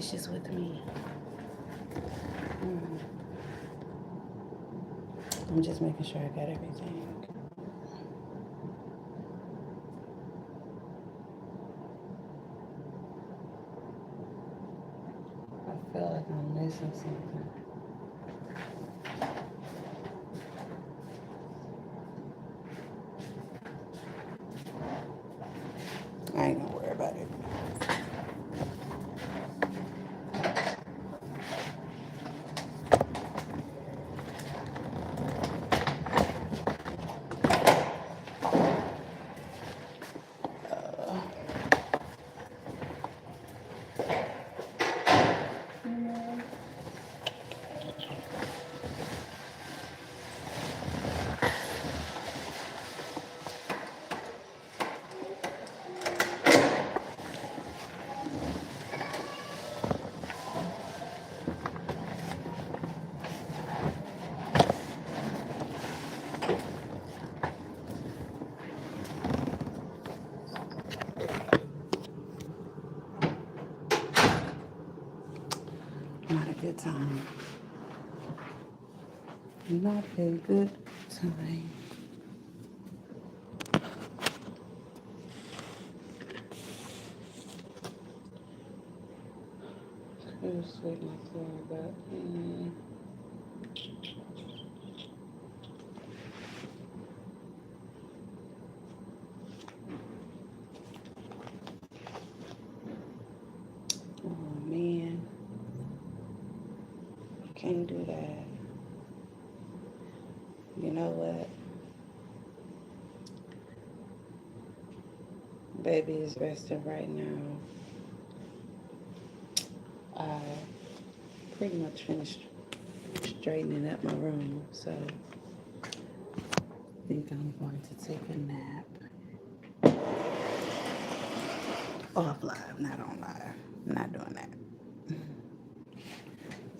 gracious with me. Mm. I'm just making sure I got everything. I feel like I'm missing something. I ain't gonna worry about it. Not a good time. Not a good time. Could have sweet my floor, but oh man, can't do that. You know what? Baby is resting right now. I pretty much finished straightening up my room, so I think I'm going to take a nap. Off live, not on live. I'm not doing that.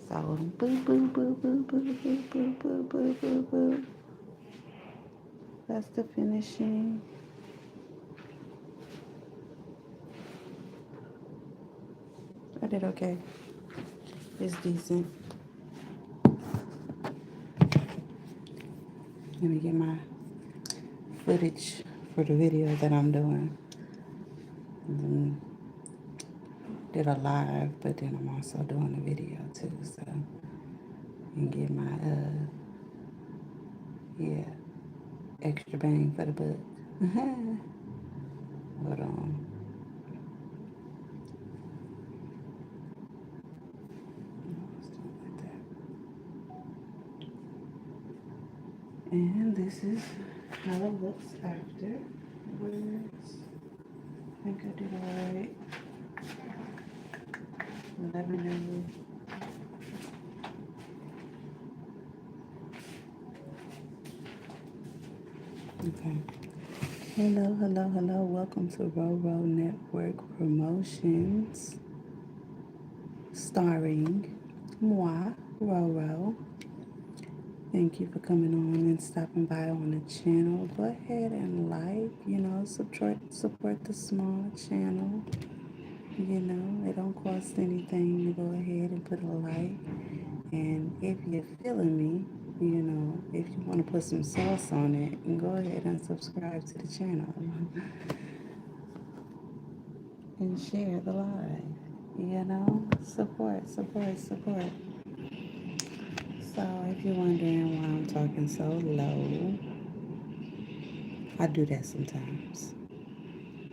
So boo boo boo boo boo boo boo boo boo boo boo. That's the finishing. I did okay. It's decent. Let me get my footage for the video that I'm doing. And then did a live, but then I'm also doing a video too. So and get my yeah, extra bang for the buck. Hold on. And this is how it looks afterwards. I think I did alright. Let me know. Okay. Hello, hello, hello. Welcome to Roro Network Promotions. Starring moi, Roro. Thank you for coming on and stopping by on the channel. Go ahead and support the small channel. It don't cost anything to go ahead and put a like. And if you're feeling me, if you want to put some sauce on it, go ahead and subscribe to the channel. And share the live. Support, support, support. So if you're wondering why I'm talking so low, I do that sometimes.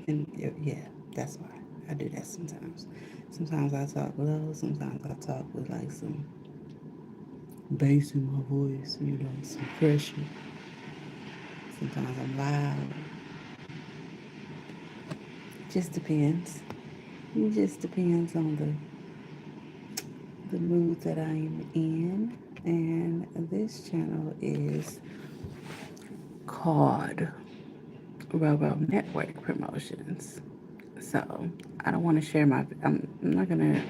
And yeah, that's why I do that sometimes. Sometimes I talk low, sometimes I talk with like some bass in my voice, some pressure. Sometimes I'm loud. Just depends. It just depends on the mood that I'm in. And this channel is called Roro Network Promotions. So I don't want to share I'm not gonna,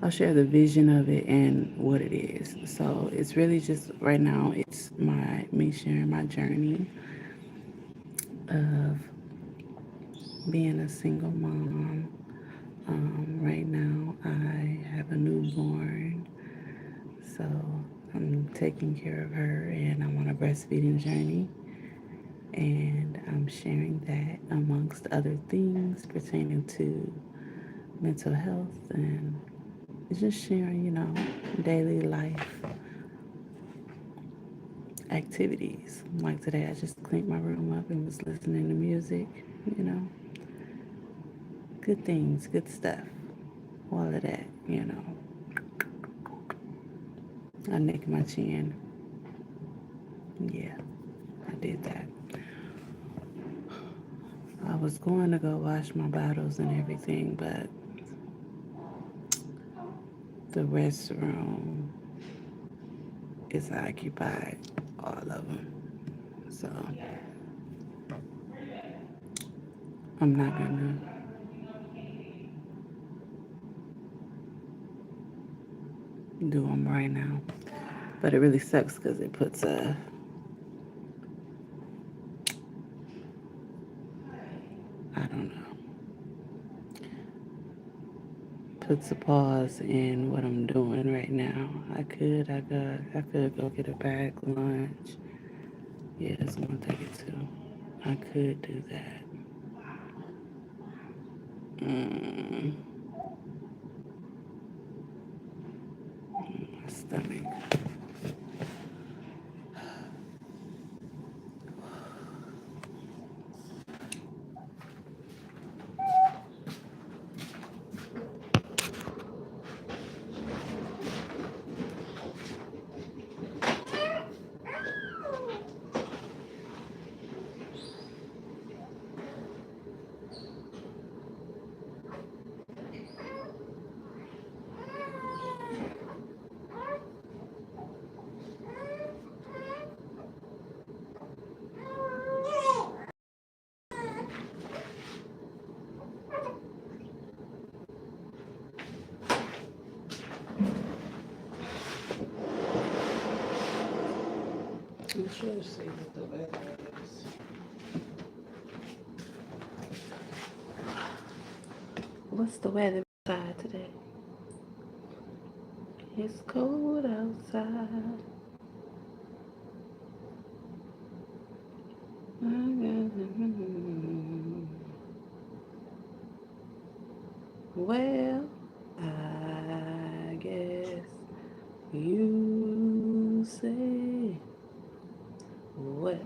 I'll share the vision of it and what it is. So it's really just right now it's me sharing my journey of being a single mom, Right now, I have a newborn, so I'm taking care of her, and I'm on a breastfeeding journey. And I'm sharing that amongst other things pertaining to mental health and just sharing, daily life activities. Like today, I just cleaned my room up and was listening to music, you know, good things, good stuff, all of that, I nicked my chin. Yeah, I did that. I was going to go wash my bottles and everything, but the restroom is occupied, all of them. So I'm not gonna do them right now. But it really sucks because it puts I don't know, puts a pause in what I'm doing right now. I could go get a bag lunch. Yeah, it's 1:32. I could do that. Mm, my stomach. I'm sure to see what the weather is. What's the weather outside today? It's cold outside. Well, I guess you say what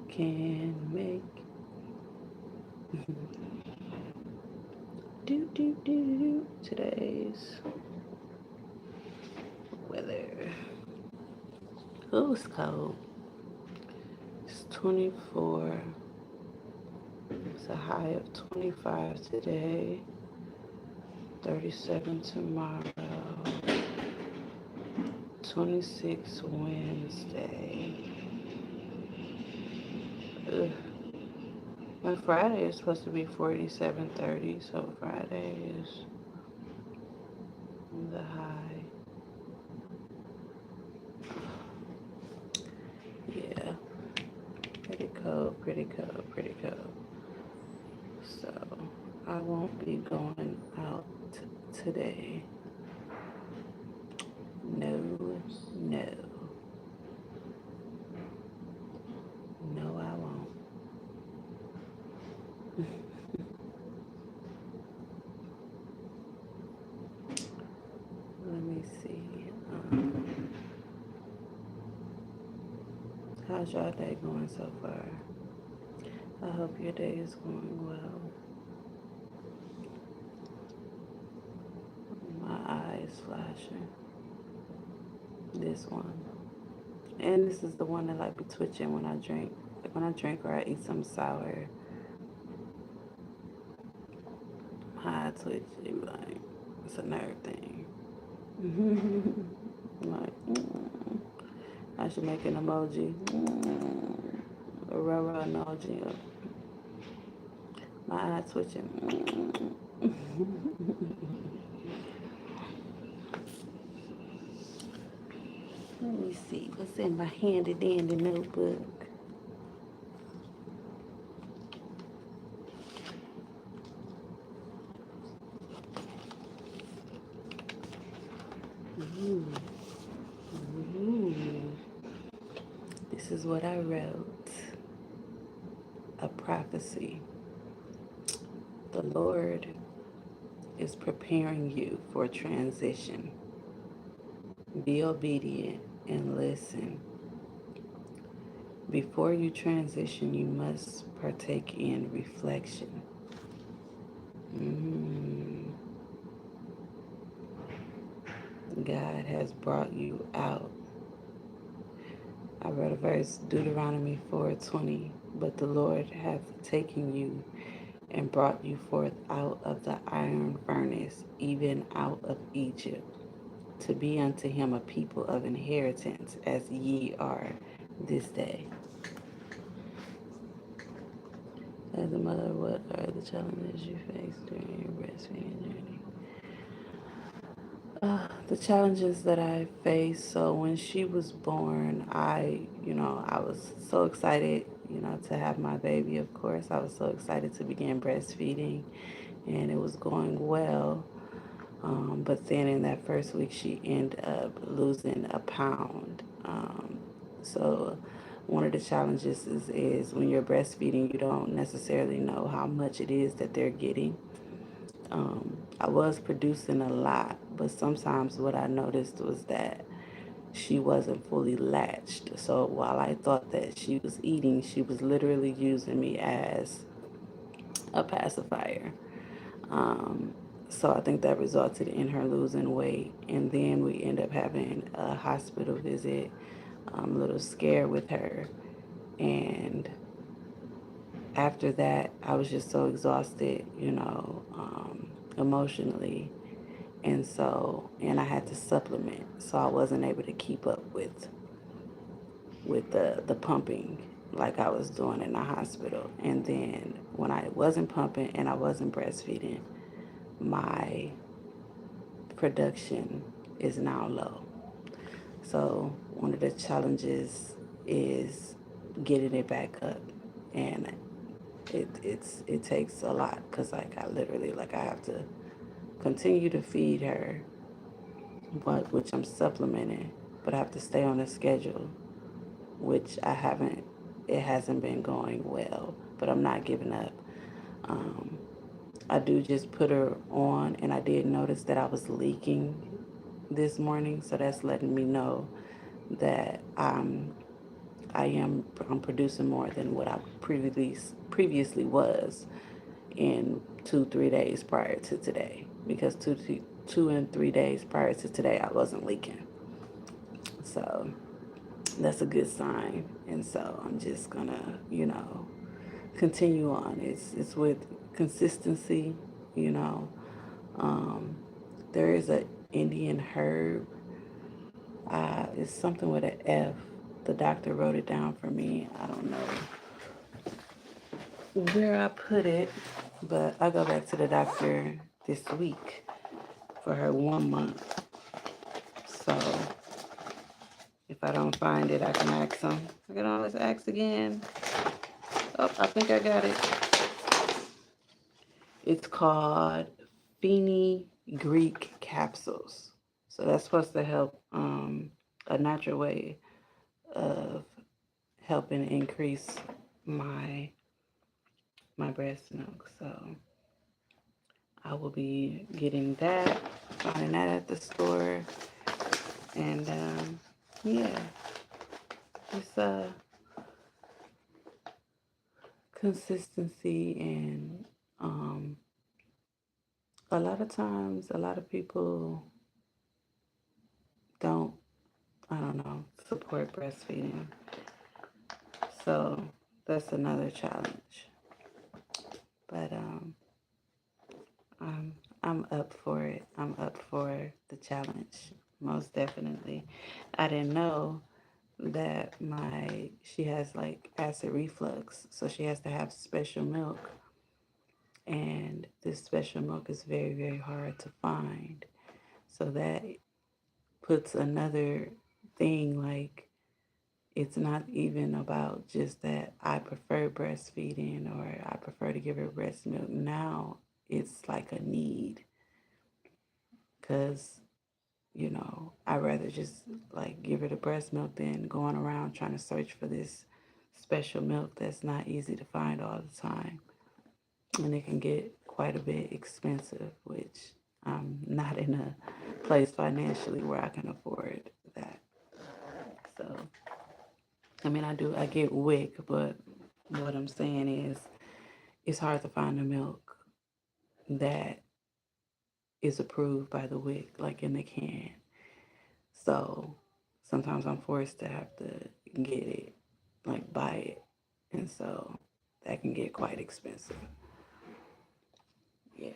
can make do today's weather. Oh, it's cold. It's 24. It's a high of 25 today, 37 tomorrow, 26 Wednesday. Ugh. And Friday is supposed to be 47, 30, so Friday is the high. Yeah, pretty cold, pretty cold, pretty cold. So I won't be going out today. No, no, no, I won't. Let me see. How's your day going so far? I hope your day is going well. My eye is flashing. This one. And this is the one that like be twitching when I drink. Like when I drink or I eat something sour, my eye twitch. It be like, it's a nerve thing. Like, I should make an emoji. A Roro emoji of my eye twitching. Let me see what's in my handy dandy notebook. This is what I wrote: a prophecy. The Lord is preparing you for transition. Be obedient and listen. Before you transition, you must partake in reflection. Mm, God has brought you out. I read a verse, Deuteronomy 4:20. But the Lord hath taken you and brought you forth out of the iron furnace, even out of Egypt, to be unto him a people of inheritance, as ye are this day. As a mother, what are the challenges you face during your breastfeeding journey? The challenges that I faced. So when she was born, I was so excited, to have my baby. Of course, I was so excited to begin breastfeeding, and it was going well. But then in that first week, she ended up losing a pound. So one of the challenges is when you're breastfeeding, you don't necessarily know how much it is that they're getting. I was producing a lot, but sometimes what I noticed was that she wasn't fully latched. So while I thought that she was eating, she was literally using me as a pacifier. Um, so I think that resulted in her losing weight. And then we end up having a hospital visit, a little scare with her. And after that, I was just so exhausted, emotionally. And I had to supplement. So I wasn't able to keep up with the pumping like I was doing in the hospital. And then when I wasn't pumping and I wasn't breastfeeding, my production is now low. So one of the challenges is getting it back up, and it takes a lot because I have to continue to feed her, but which I'm supplementing, but I have to stay on a schedule, which I haven't. It hasn't been going well, but I'm not giving up. Um, I do just put her on, and I did notice that I was leaking this morning, so that's letting me know that I'm producing more than what I previously was in 2-3 days prior to today, because 2 and 3 days prior to today I wasn't leaking, so that's a good sign. And so I'm just gonna continue on. It's with consistency, you know. Um, there is a Indian herb. It's something with an F. The doctor wrote it down for me. I don't know where I put it, but I go back to the doctor this week for her 1 month. So if I don't find it, I can ask him. I can always ask again. Oh, I think I got it. It's called Greek capsules. So that's supposed to help, a natural way of helping increase my my breast milk. So I will be getting that, finding that at the store, and yeah, it's consistency. And a lot of times, a lot of people don't, I don't know, support breastfeeding. So that's another challenge. But I'm I'm up for it. I'm up for the challenge, most definitely. I didn't know that my she has like acid reflux, so she has to have special milk, and this special milk is very, very hard to find. So that puts another thing, like, it's not even about just that I prefer breastfeeding or I prefer to give her breast milk. Now it's like a need, because I'd rather just like give her the breast milk than going around trying to search for this special milk that's not easy to find all the time. And it can get quite a bit expensive, which I'm not in a place financially where I can afford that. So, I get WIC, but what I'm saying is it's hard to find a milk that is approved by the WIC, like in the can. So sometimes I'm forced to have to get it, like buy it. And so that can get quite expensive. Yeah.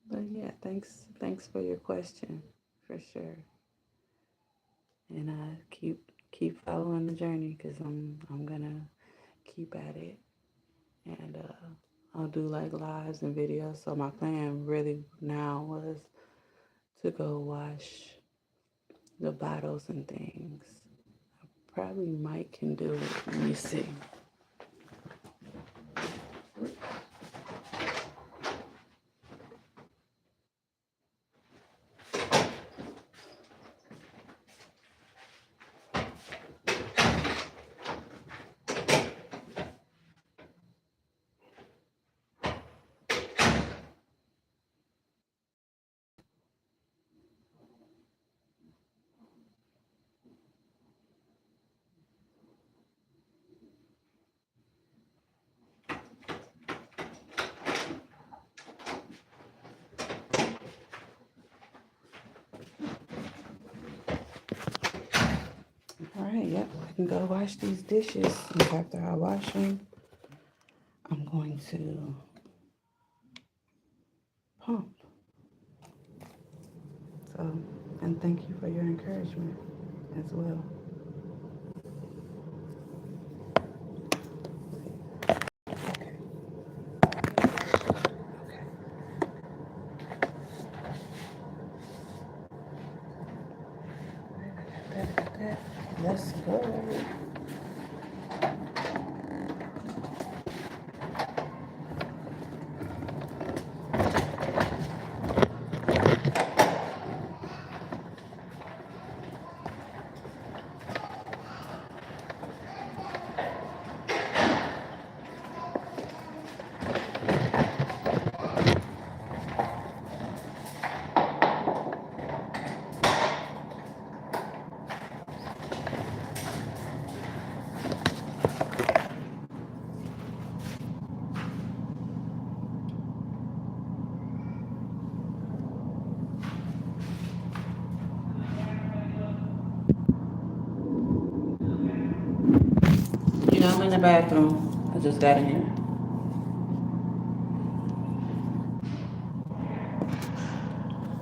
But yeah, thanks for your question, for sure. And keep following the journey because I'm gonna keep at it. And I'll do like lives and videos. So my plan really now was to go wash the bottles and things. Probably Mike can do it. Let me see. All right, yep, I can go wash these dishes. And after I wash them, I'm going to pump. So, and thank you for your encouragement as well. Okay, okay. Got that. Let's go. I'm in the bathroom. I just got in here.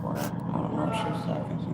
Or, I don't know if she's talking to me.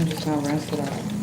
I'm just gonna rinse it out.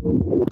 Right.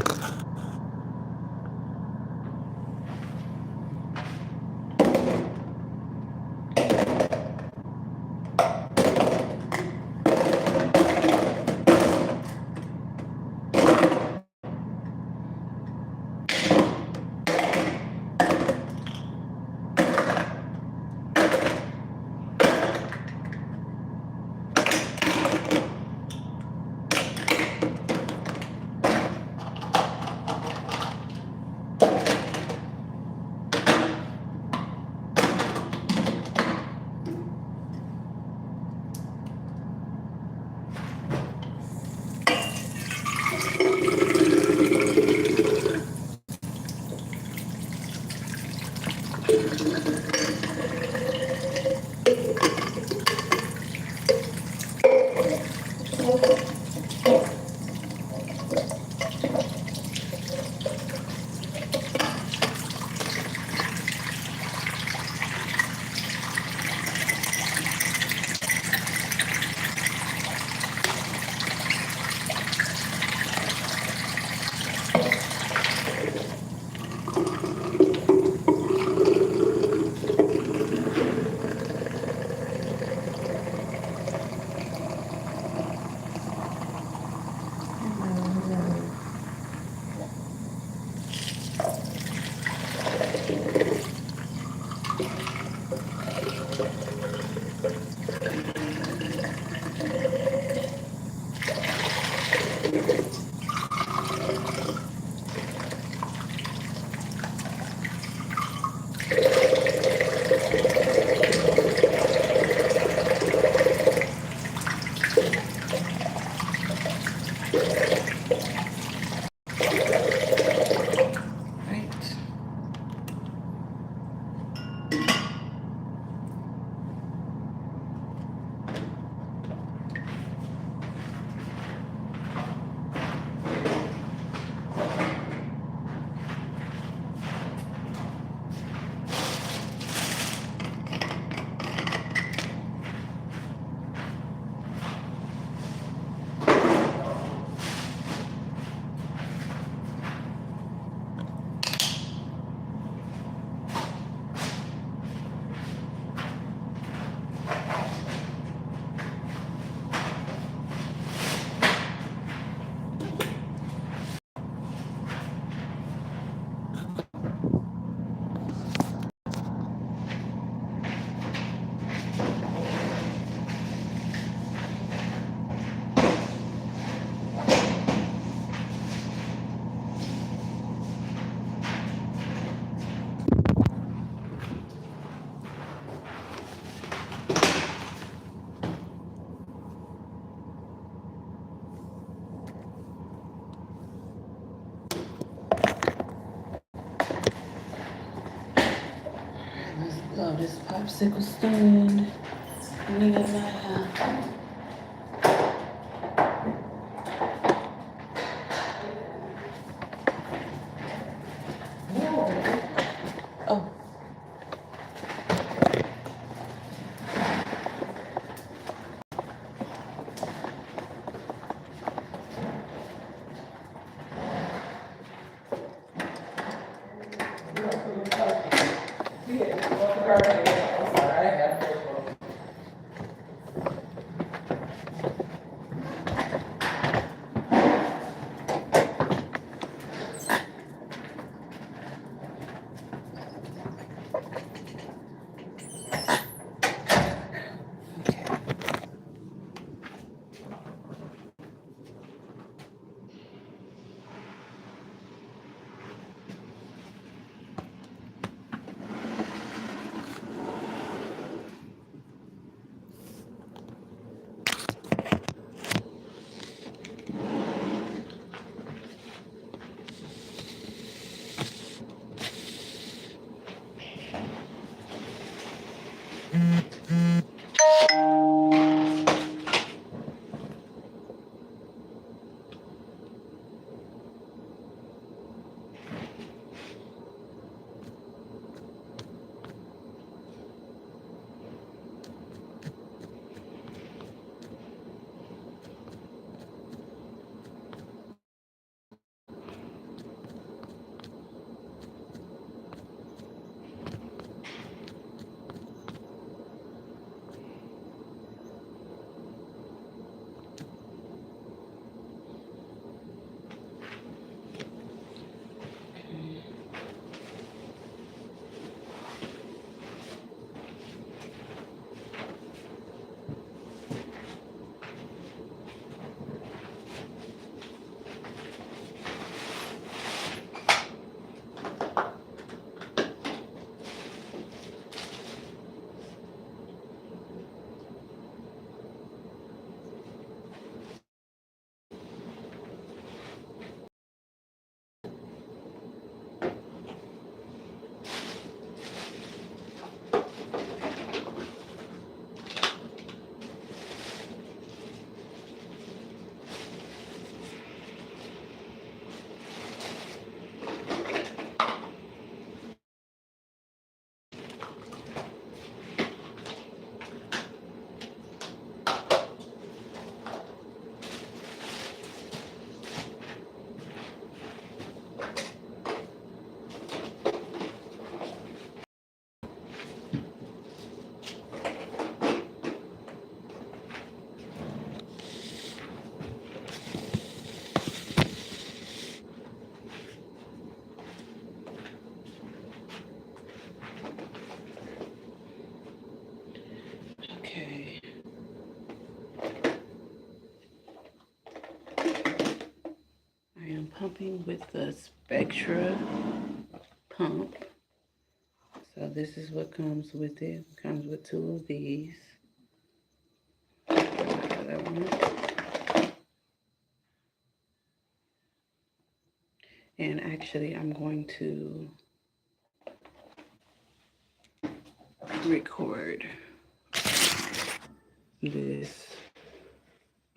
Let's blow this popsicle stand. Get my oh. pumping with the Spectra pump. So this is what comes with it. It comes with 2 of these. That one. And actually, I'm going to record this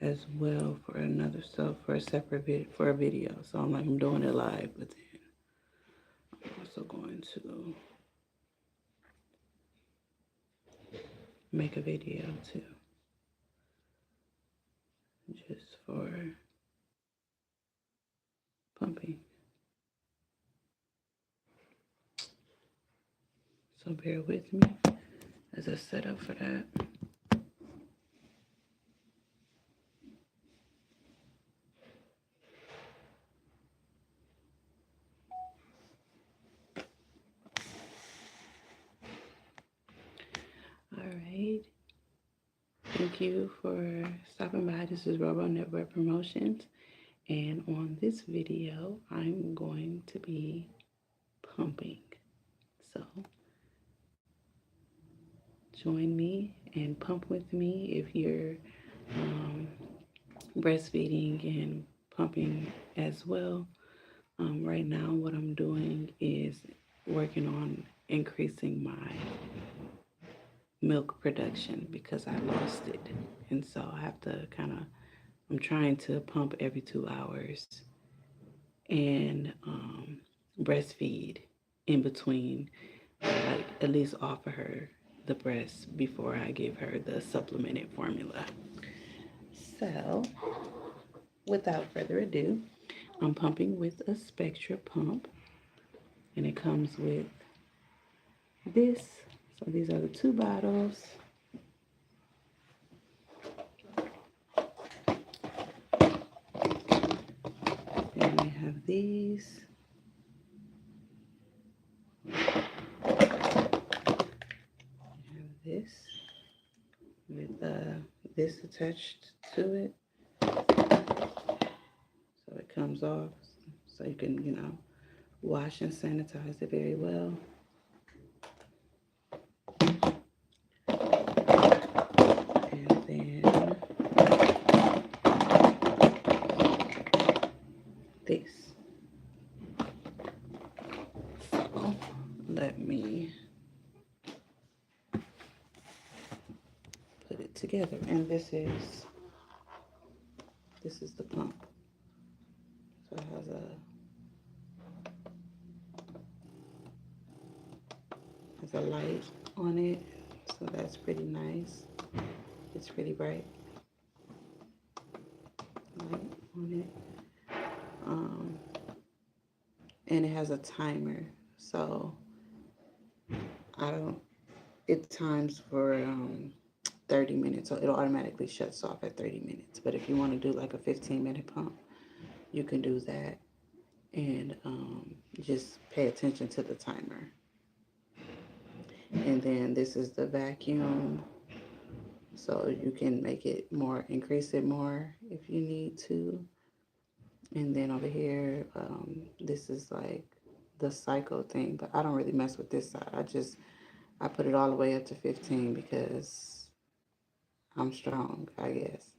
as well for another for a separate for a video. So I'm doing it live, but then I'm also going to make a video too, just for pumping. So bear with me as I set up for that. All right. Thank you for stopping by. This is Roro Network Promotions. And on this video, I'm going to be pumping. So join me and pump with me if you're breastfeeding and pumping as well. Right now, what I'm doing is working on increasing my milk production because I lost it. And so I have to I'm trying to pump every 2 hours and breastfeed in between, like at least offer her the breast before I give her the supplemented formula. So, without further ado, I'm pumping with a Spectra pump, and it comes with this. So these are the 2 bottles. And we have these. We have this with this attached to it. So it comes off so you can, wash and sanitize it very well. And then this. So let me put it together. And this is the pump. So it has a light on it. So that's pretty nice. It's pretty bright. Light on it. And it has a timer. So it times for 30 minutes. So it'll automatically shuts off at 30 minutes. But if you want to do like a 15-minute pump, you can do that. And just pay attention to the timer. And then this is the vacuum. So you can increase it more if you need to. And then over here, this is like the cycle thing, but I don't really mess with this side. I put it all the way up to 15 because I'm strong, I guess.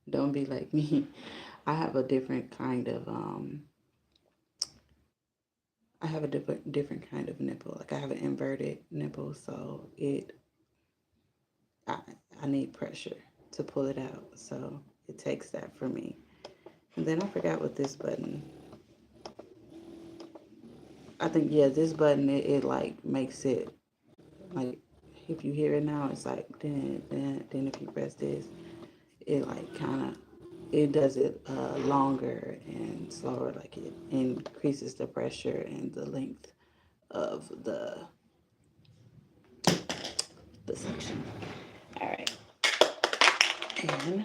Don't be like me. I have a different kind of different kind of nipple. Like I have an inverted nipple, so I need pressure to pull it out. So it takes that for me. And then I forgot what this button. I think this button it like makes it like if you hear it now, it's like then if you press this, it like it does it longer and slower, like it increases the pressure and the length of the suction. All right. And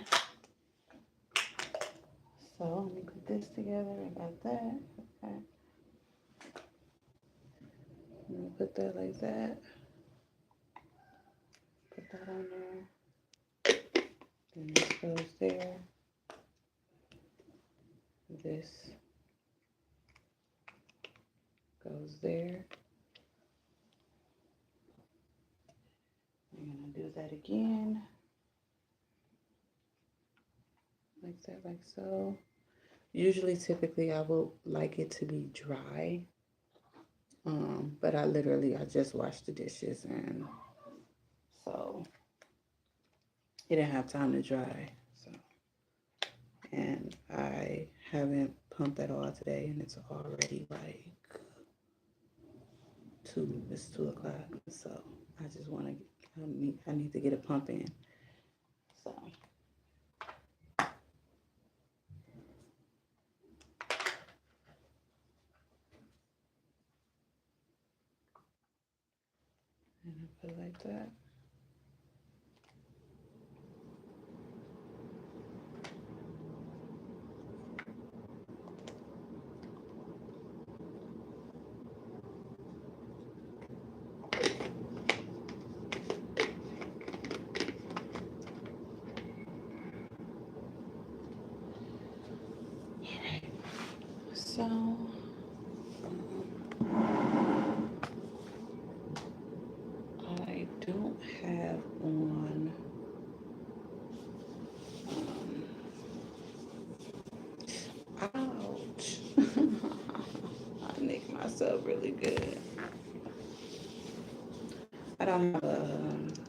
so let me put this together. I got that. Okay. I'm gonna put that like that. Put that on there. Then this goes there. this goes there. I'm going to do that again. Like that, like so. Usually, typically, I would like it to be dry. But I just washed the dishes, and so it didn't have time to dry. So, and I haven't pumped at all today, and it's already like it's 2 o'clock. So I just want to, I need to get a pump in. So. And I put it like that. So, I don't have on, ouch, I nicked myself really good. I don't have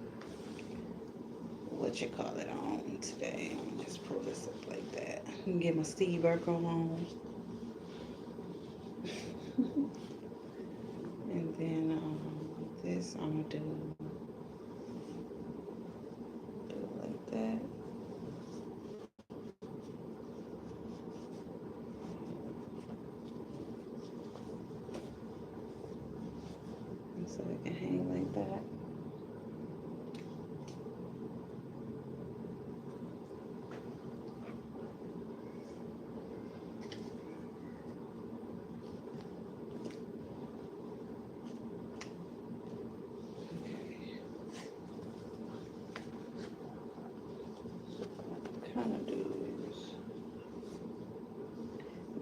what you call it on today. Let me just pull this up like that and get my Steve Urkel on. And then this I'm gonna do it like that. And so it can hang like that. Kind of do is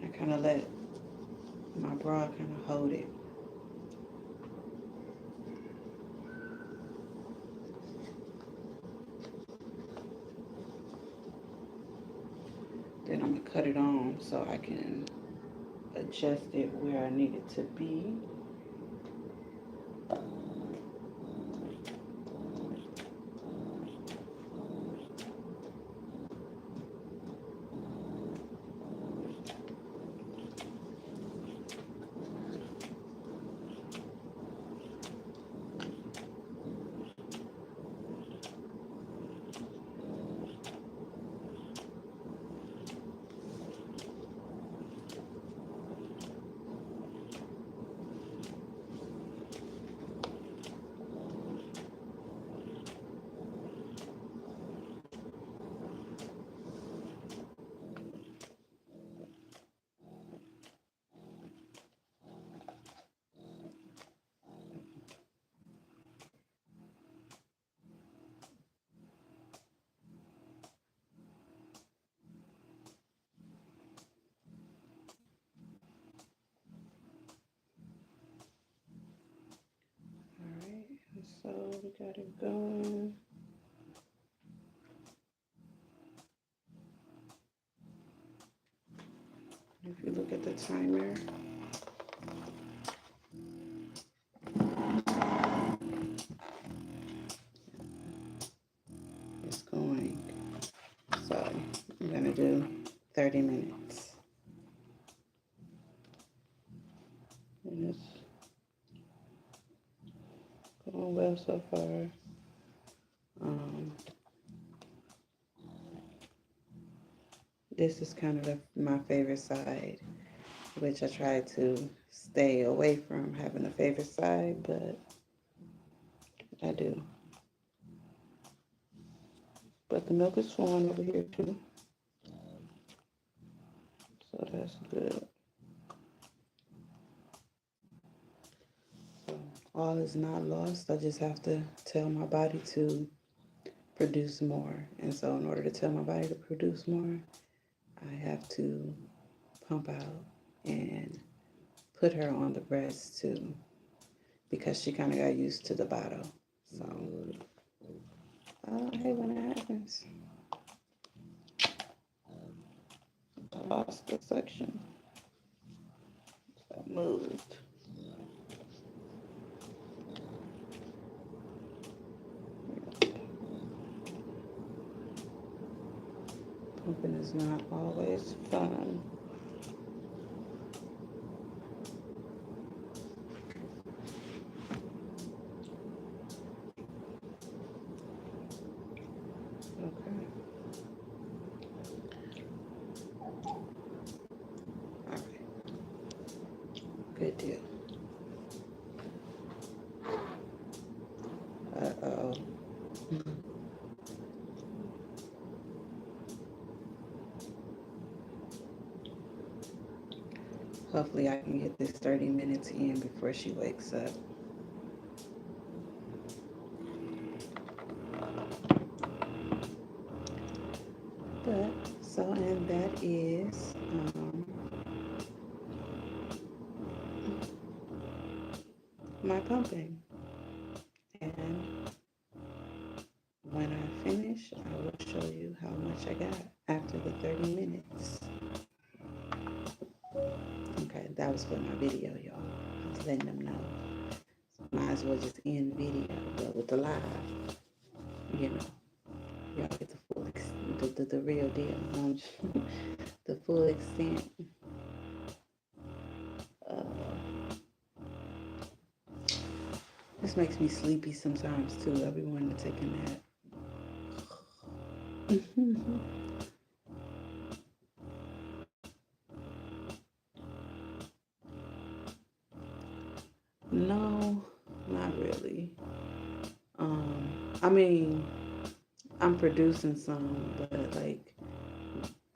I kind of let my bra kind of hold it. Then I'm gonna cut it on so I can adjust it where I need it to be. Alright, so we got it going. If you look at the timer, it's going. So I'm gonna do 30 minutes. And it's going well so far. This is kind of my favorite side, which I try to stay away from having a favorite side, but I do. But the milk is flowing over here too, so that's good. So all is not lost. I just have to tell my body to produce more. And so in order to tell my body to produce more, I have to pump out and put her on the breast too, because she kind of got used to the bottle. So I hate when that happens. I lost the section. I moved. Pumping is not always fun. Okay. All right. Good deal. Uh-oh. Hopefully I can get this 30 minutes in before she wakes up. But, so, and that is my pumping. And when I finish, I will show you how much I got after the 30 minutes. Okay, that was for my video, y'all. I was letting them know. Might as well just end video, but with the live, you know, y'all get the full the real deal, the full extent. This makes me sleepy sometimes too. I be wanting to take a nap. No, not really. I mean, I'm producing some, but like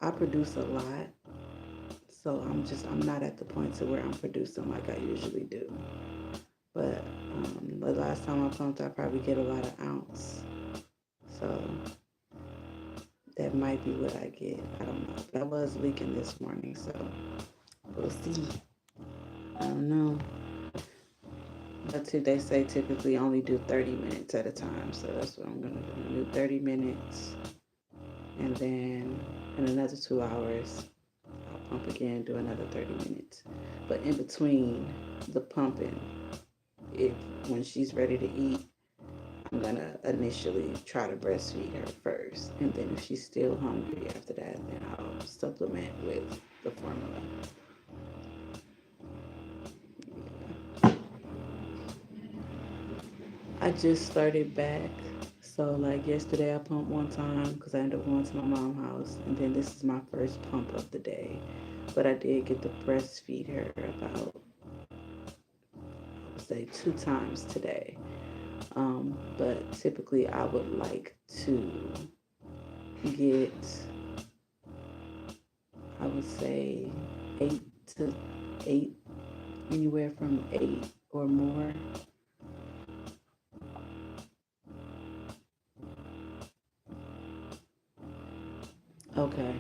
I produce a lot, so I'm not at the point to where I'm producing like I usually do. But the last time I pumped, I probably get a lot of ounce, so that might be what I get. I don't know. But I was leaking this morning, so we'll see. I don't know. But they say typically only do 30 minutes at a time, so that's what I'm gonna do. I'm gonna do 30 minutes, and then in another 2 hours, I'll pump again, do another 30 minutes. But in between the pumping, when she's ready to eat, I'm gonna initially try to breastfeed her first, and then if she's still hungry after that, then I'll supplement with the formula. I just started back. So like yesterday I pumped one time because I ended up going to my mom's house, and then this is my first pump of the day. But I did get to breastfeed her about, I would say, 2 times today. But typically I would like to get, I would say, 8 to 8, anywhere from 8 or more. Okay.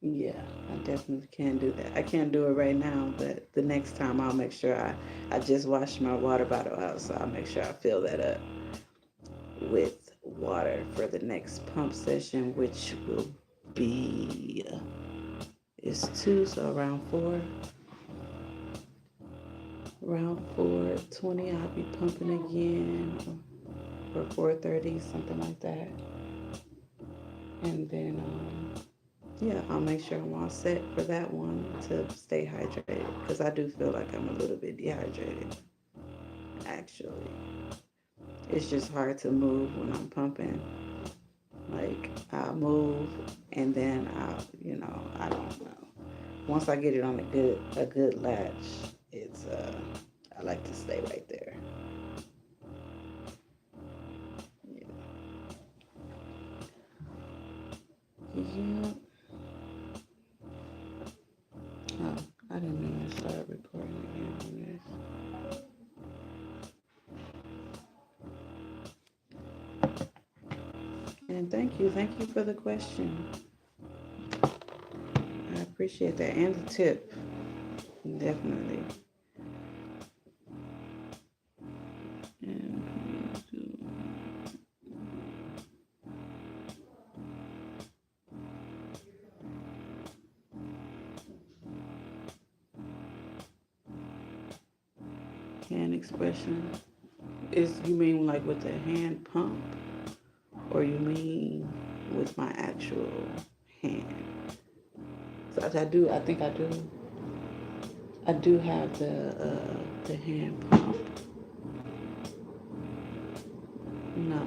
Yeah, I definitely can do that. I can't do it right now, but the next time I'll make sure I just washed my water bottle out, so I'll make sure I fill that up with water for the next pump session, which will be, it's 2, so around 4:20 I'll be pumping again, or 4:30, something like that. And then yeah, I'll make sure I'm all set for that one to stay hydrated, because I do feel like I'm a little bit dehydrated, actually. It's just hard to move when I'm pumping. Like, I'll move and then I don't know. Once I get it on a good latch, it's, I like to stay right there. Yeah. Yeah. Oh, I didn't mean to start recording again on this. And thank you for the question. I appreciate appreciate that. And the tip. Definitely. Hand expression. You mean like with the hand pump? Or you mean with my actual hand? So I think I do have the hand pump. No.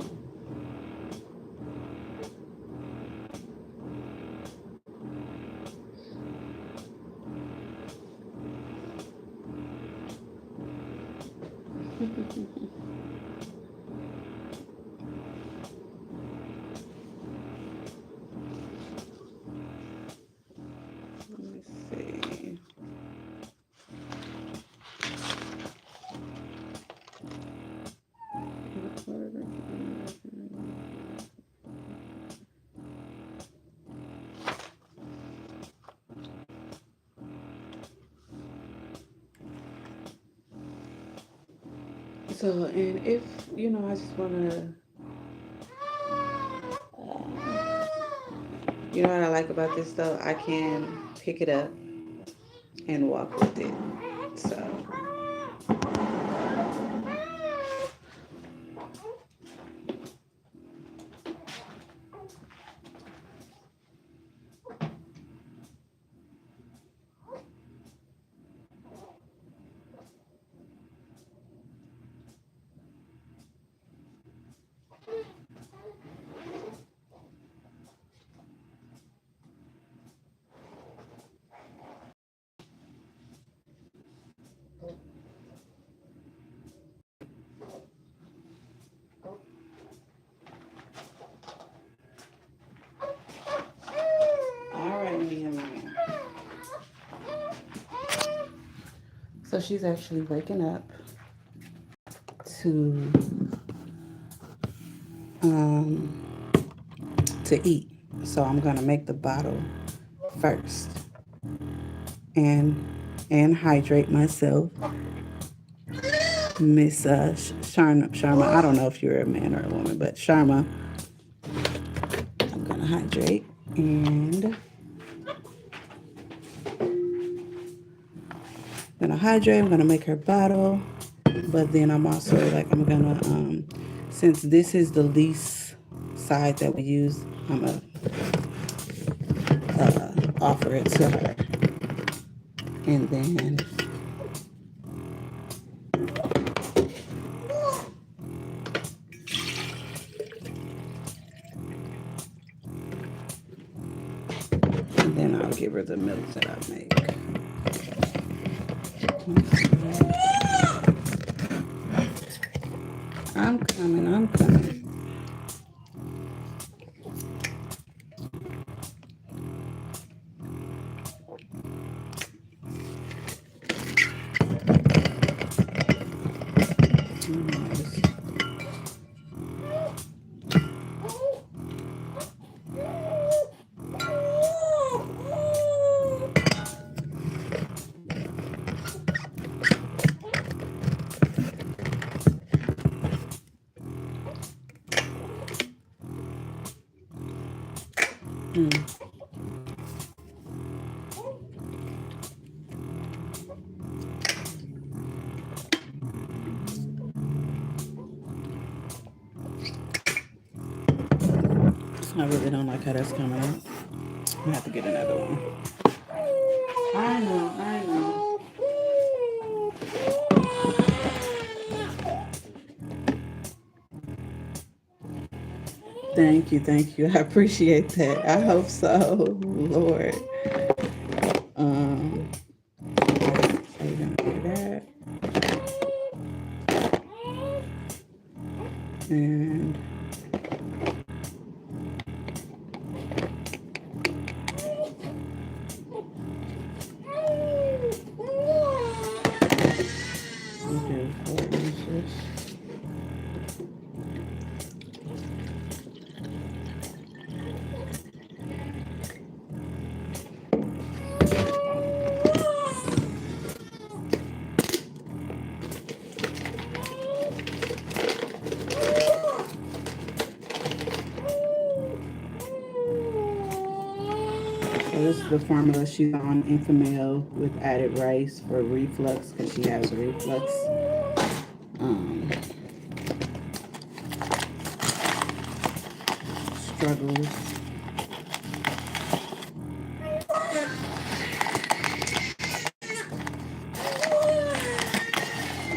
Let me see. So, and if, I just want to, what I like about this though? I can pick it up and walk with it. So, all right, Mia. So she's actually waking up to um to eat. So I'm gonna make the bottle first and hydrate myself. Miss Sharma, I don't know if you're a man or a woman, but Sharma, I'm gonna hydrate and I'm gonna make her bottle, but then I'm also I'm gonna since this is the least side that we use, I'm gonna offer it to her, and then I'll give her the milk that I make. I'm coming. I really don't like how that's coming out. I have to get another one. I know. Thank you. I appreciate that. I hope so, Lord. So you're gonna do that, and okay, 4 inches. this is the formula she's on, Enfamil with added rice for reflux because she has reflux um, struggles.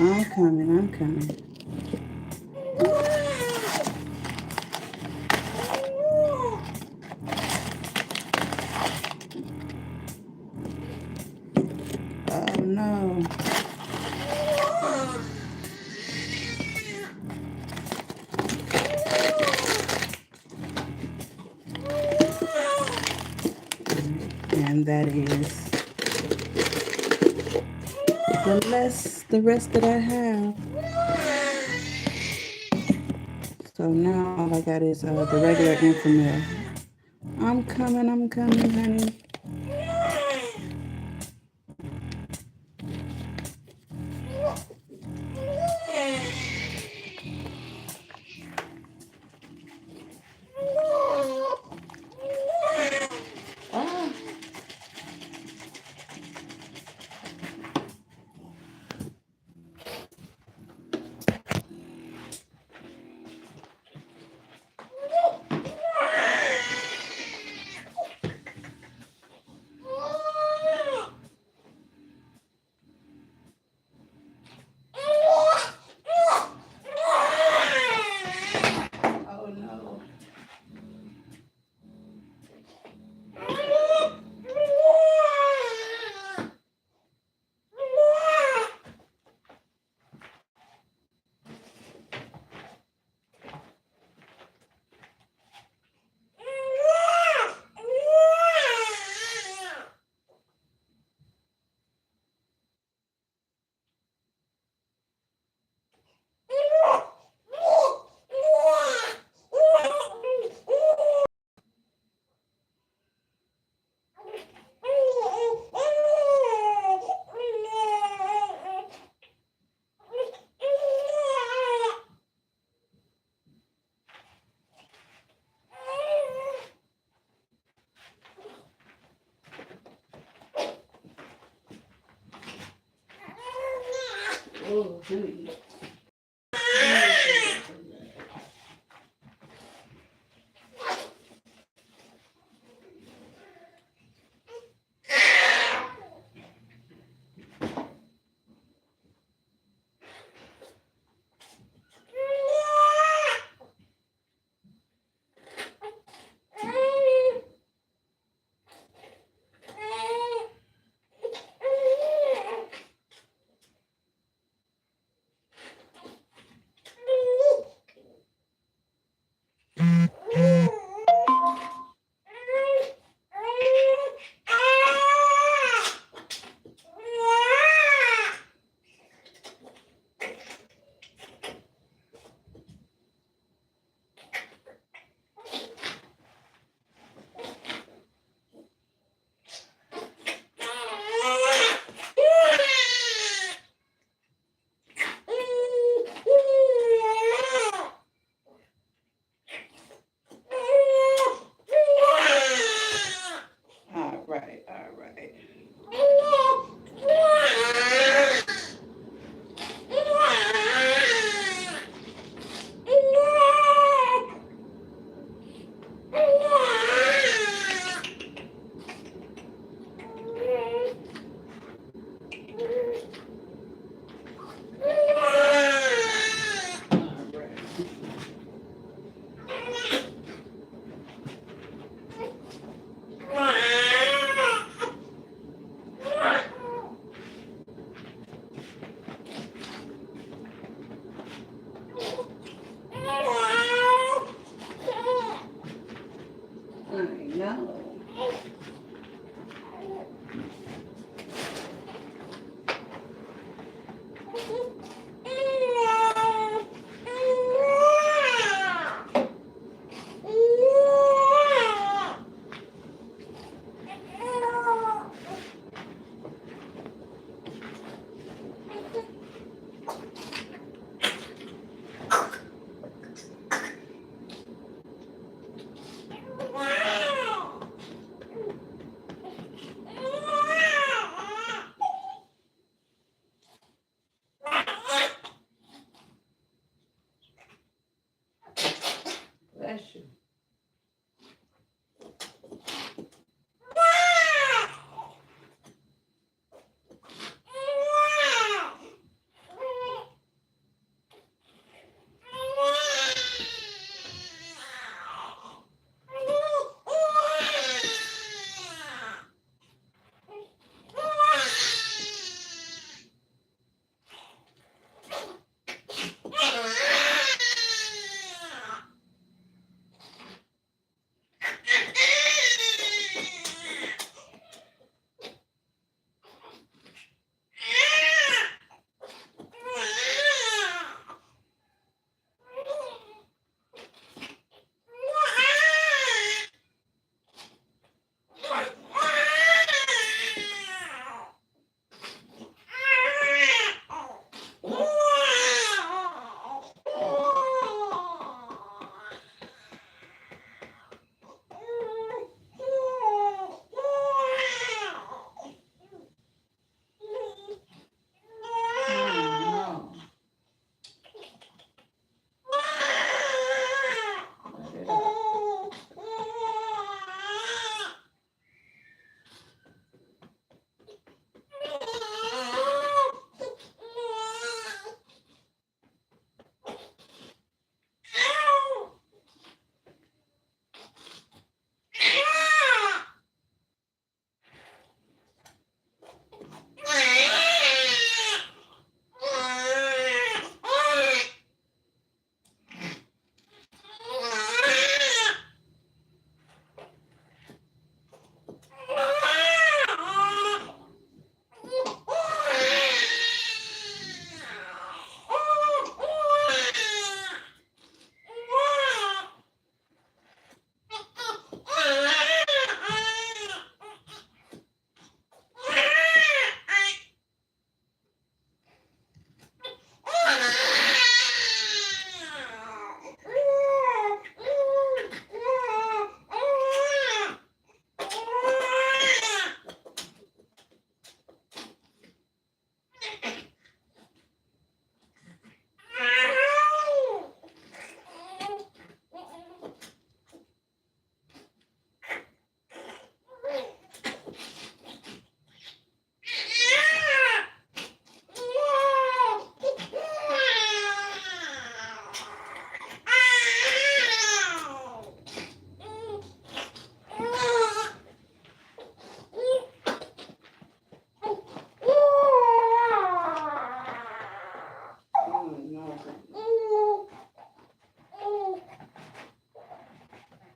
I'm coming, I'm coming. Oh no. And that is the rest that I have. So now all I got is the regular Enfamil. I'm coming, honey. Oh no. Oh, honey.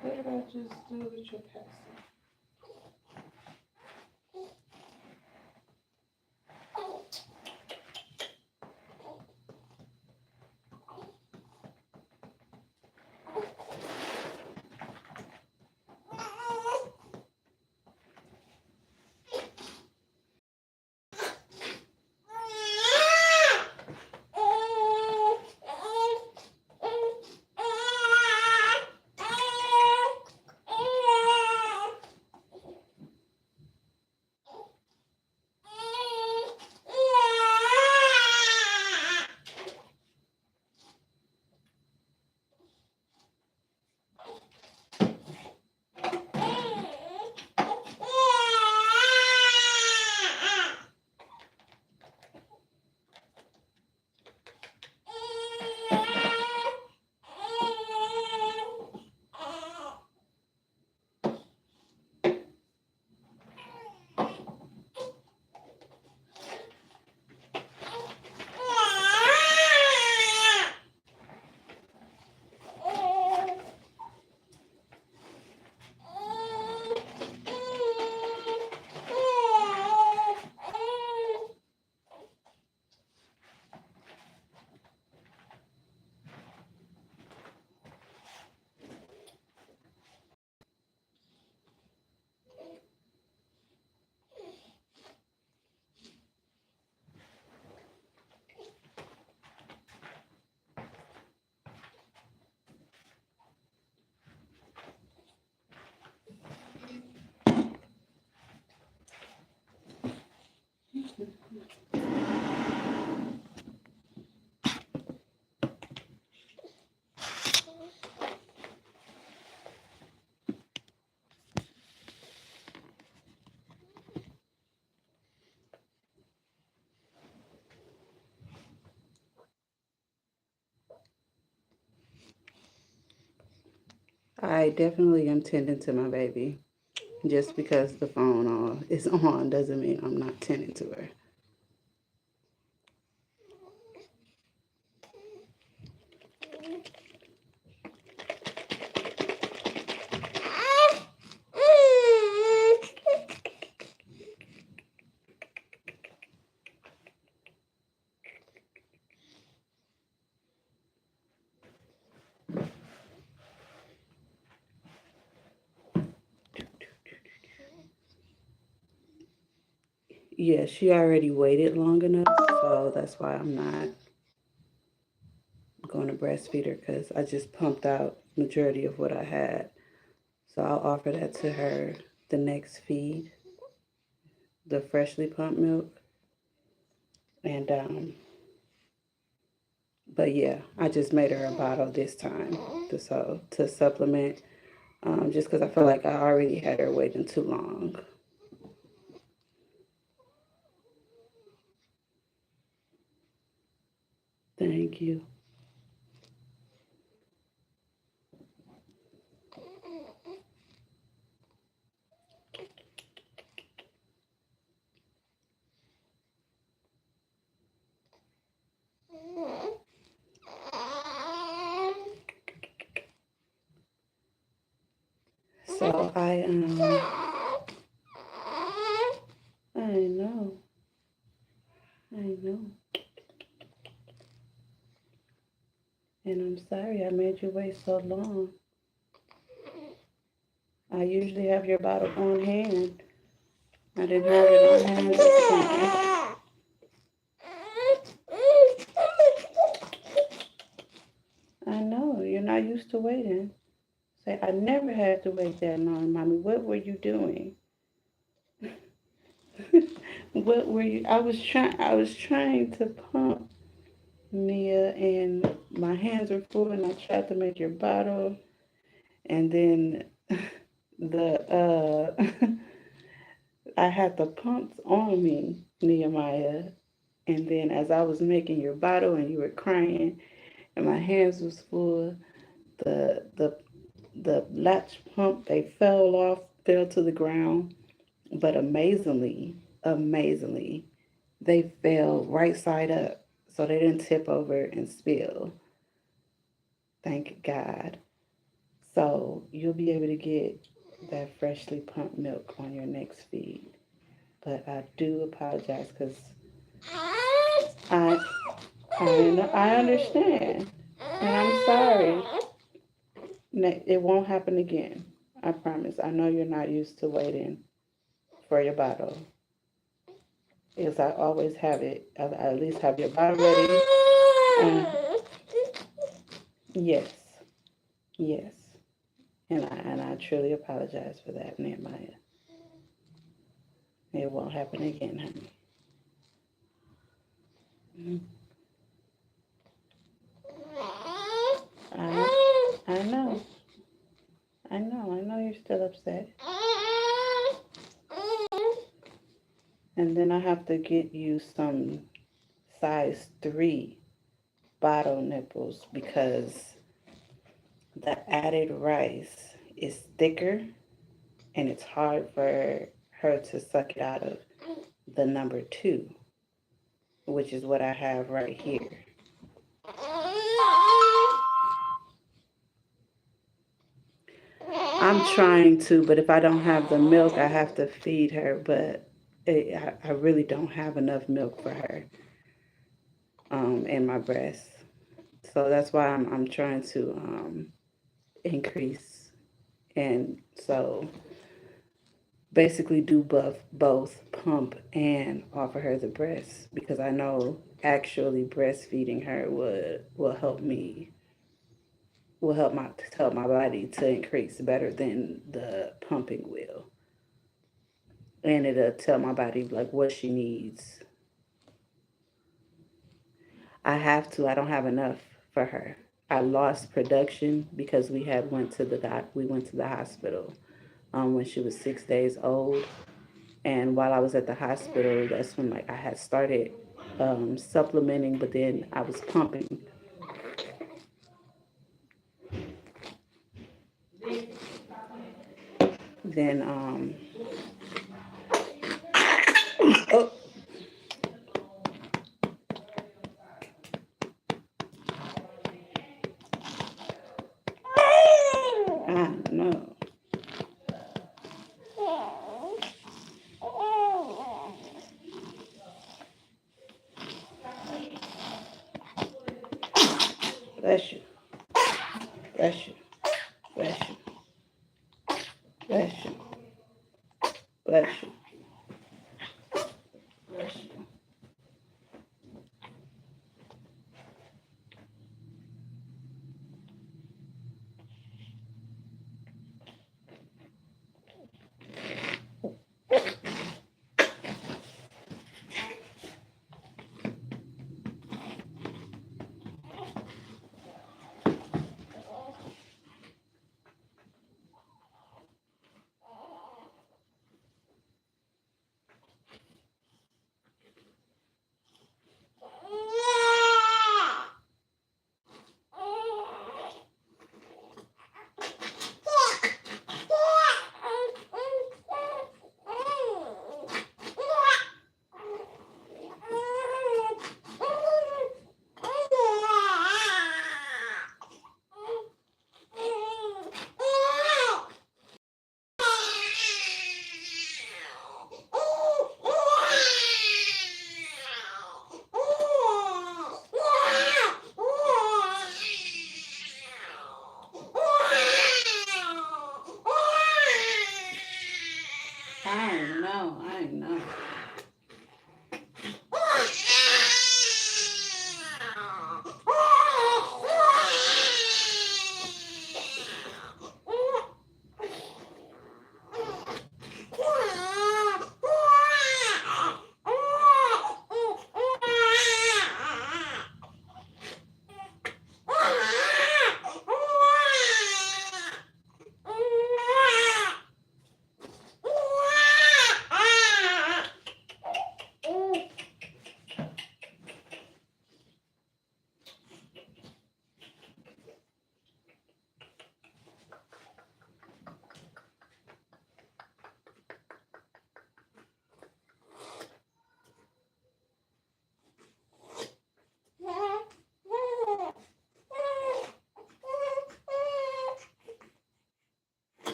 What did I just do with your pencil? I definitely am tending to my baby. Just because the phone is on doesn't mean I'm not tending to her. Yeah, she already waited long enough, so that's why I'm not going to breastfeed her because I just pumped out majority of what I had. So I'll offer that to her the next feed, the freshly pumped milk. And but yeah, I just made her a bottle this time to supplement, just because I feel like I already had her waiting too long. Thank you. So I know, I know, and I'm sorry I made you wait so long. I usually have your bottle on hand. I didn't have it on hand this time. I know you're not used to waiting. Say, I never had to wait that long, mommy. What were you doing? What were you? I was trying to pump Mia, and my hands were full, and I tried to make your bottle, and then the I had the pumps on me, Nehemiah, and then as I was making your bottle and you were crying, and my hands was full, the the the latch pump they fell to the ground, but amazingly, they fell right side up. So they didn't tip over and spill. Thank God. So you'll be able to get that freshly pumped milk on your next feed. But I do apologize because I, I understand. And I'm sorry. It won't happen again. I promise. I know you're not used to waiting for your bottle. Because I always have it. I at least have your bottle ready. And yes, yes. And I truly apologize for that, Nehemiah. It won't happen again, honey. I know. I know you're still upset. And then I have to get you some size 3 bottle nipples because the added rice is thicker and it's hard for her to suck it out of the number 2, which is what I have right here. I'm trying to, but if I don't have the milk, I have to feed her. But I really don't have enough milk for her in my breast. So that's why I'm trying to increase. And so basically do both pump and offer her the breast because I know actually breastfeeding her will help me will help my body to increase better than the pumping will. And it'll tell my body like what she needs. I have to. I don't have enough for her. I lost production because we went to the hospital when she was 6 days old, and while I was at the hospital, that's when like I had started supplementing, but then I was pumping. Then oh, I know. Bless you, bless you, bless you, bless you, bless you, bless you.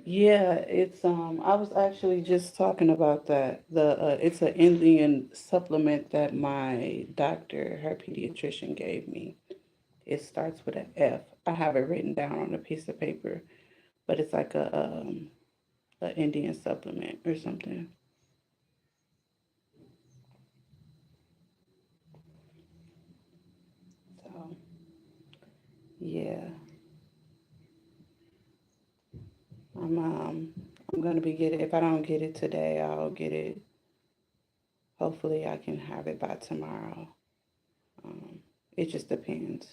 Yeah, I was actually just talking about that. It's an Indian supplement that my doctor, her pediatrician, gave me. It starts with an F. I have it written down on a piece of paper, but it's like a Indian supplement or something. So yeah, I'm um I'm gonna be getting. If I don't get it today, I'll get it. Hopefully, I can have it by tomorrow. Um, it just depends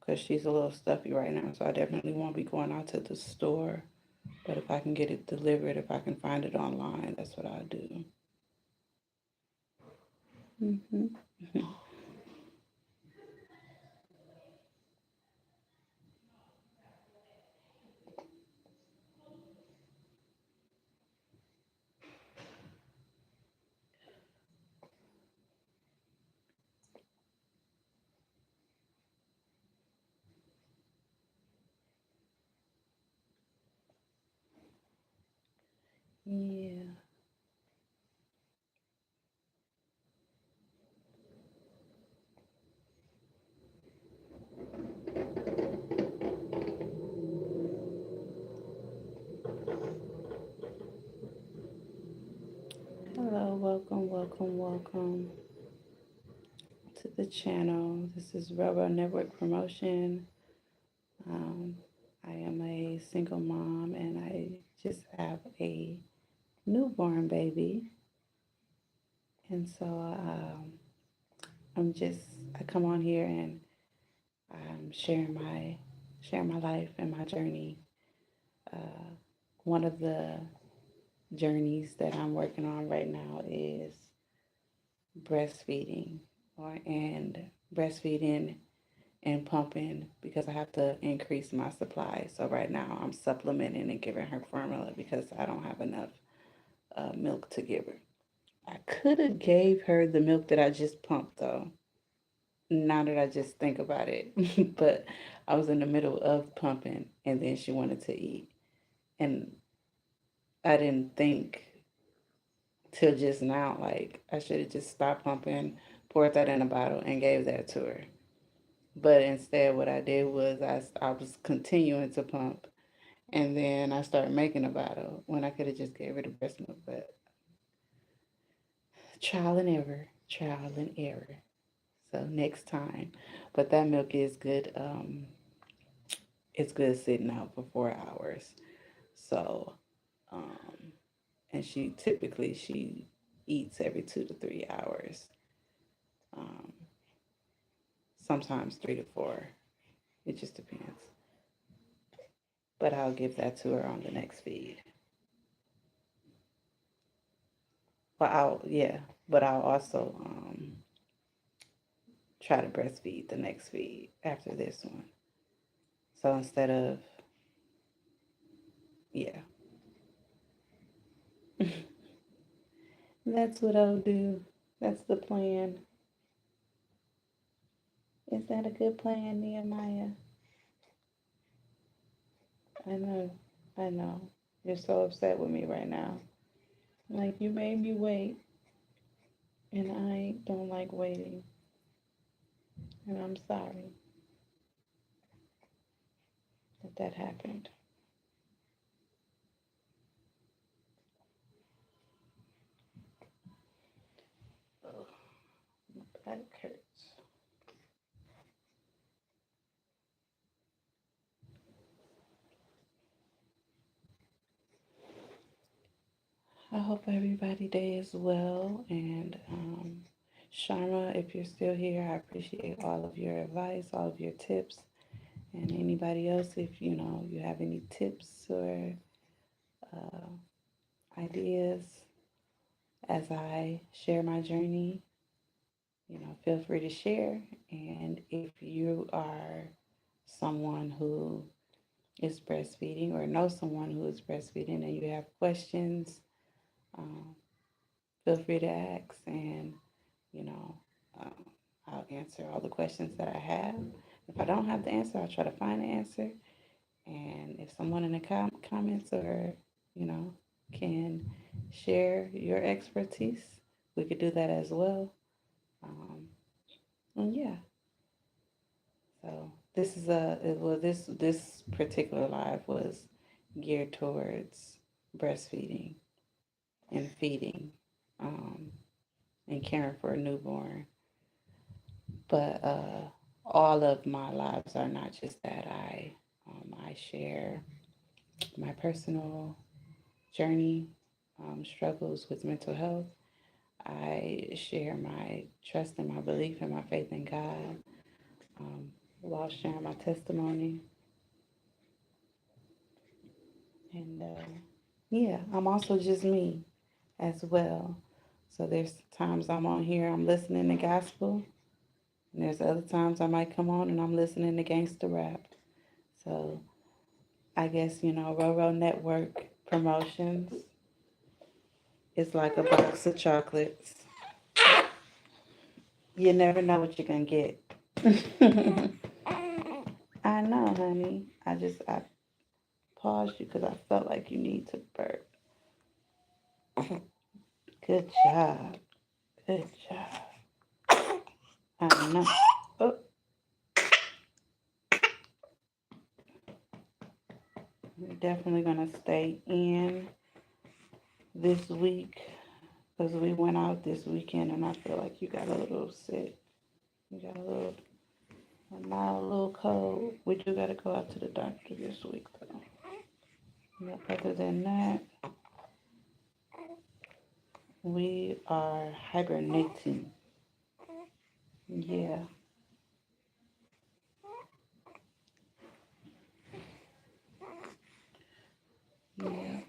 because she's a little stuffy right now, so I definitely won't be going out to the store. But if I can get it delivered, if I can find it online, that's what I'll do. Hmm. Yeah. Hello, welcome, welcome, welcome to the channel. This is Roro Network Promotion. Um, I am a single mom and I just have a newborn baby. And so I'm just, I come on here and I'm sharing my life and my journey. Uh, One of the journeys that I'm working on right now is breastfeeding and breastfeeding and pumping because I have to increase my supply. So right now I'm supplementing and giving her formula because I don't have enough milk to give her. I could have gave her the milk that I just pumped though. Now that I just think about it, but I was in the middle of pumping and then she wanted to eat, and I didn't think till just now like I should have just stopped pumping, poured that in a bottle, and gave that to her. But instead, what I did was I was continuing to pump, and then I started making a bottle when I could have just gave her the breast milk. But trial and error, trial and error. So next time, but that milk is good. It's good sitting out for 4 hours. So, um, and she eats every 2 to 3 hours. Um, Sometimes 3 to 4. It just depends. But I'll give that to her on the next feed. But I'll also try to breastfeed the next feed after this one. So instead of yeah, that's what I'll do. That's the plan. Is that a good plan, Nehemiah? I know, I know. You're so upset with me right now. Like you made me wait, and I don't like waiting, and I'm sorry that that happened. Ugh, my back hurts. I hope everybody day is well. And Sharma, if you're still here, I appreciate all of your advice, all of your tips. And anybody else, if you know you have any tips or uh, ideas as I share my journey, feel free to share. And if you are someone who is breastfeeding or know someone who is breastfeeding and you have questions, um, feel free to ask, and you know, um, I'll answer all the questions that I have. If I don't have the answer, I'll try to find the answer, And if someone in the comments or, you know, can share your expertise, we could do that as well. Um, and yeah, so this particular live was geared towards breastfeeding and feeding, um, and caring for a newborn. But all of my lives are not just that. I share my personal journey, struggles with mental health. I share my trust and my belief and my faith in God, um, while sharing my testimony. And yeah, I'm also just me as well. So there's times I'm on here, I'm listening to gospel, and there's other times I might come on and I'm listening to gangster rap. So I guess, Roro Network Promotions is like a box of chocolates. You never know what you're gonna get. I know, honey. I paused you because I felt like you need to burp. Good job. Good job. I know. Oh, we're definitely gonna stay in this week because we went out this weekend and I feel like you got a little sick. You got a mild little cold. We do gotta go out to the doctor this week though. But other than that, we are hibernating. Yeah. Yeah.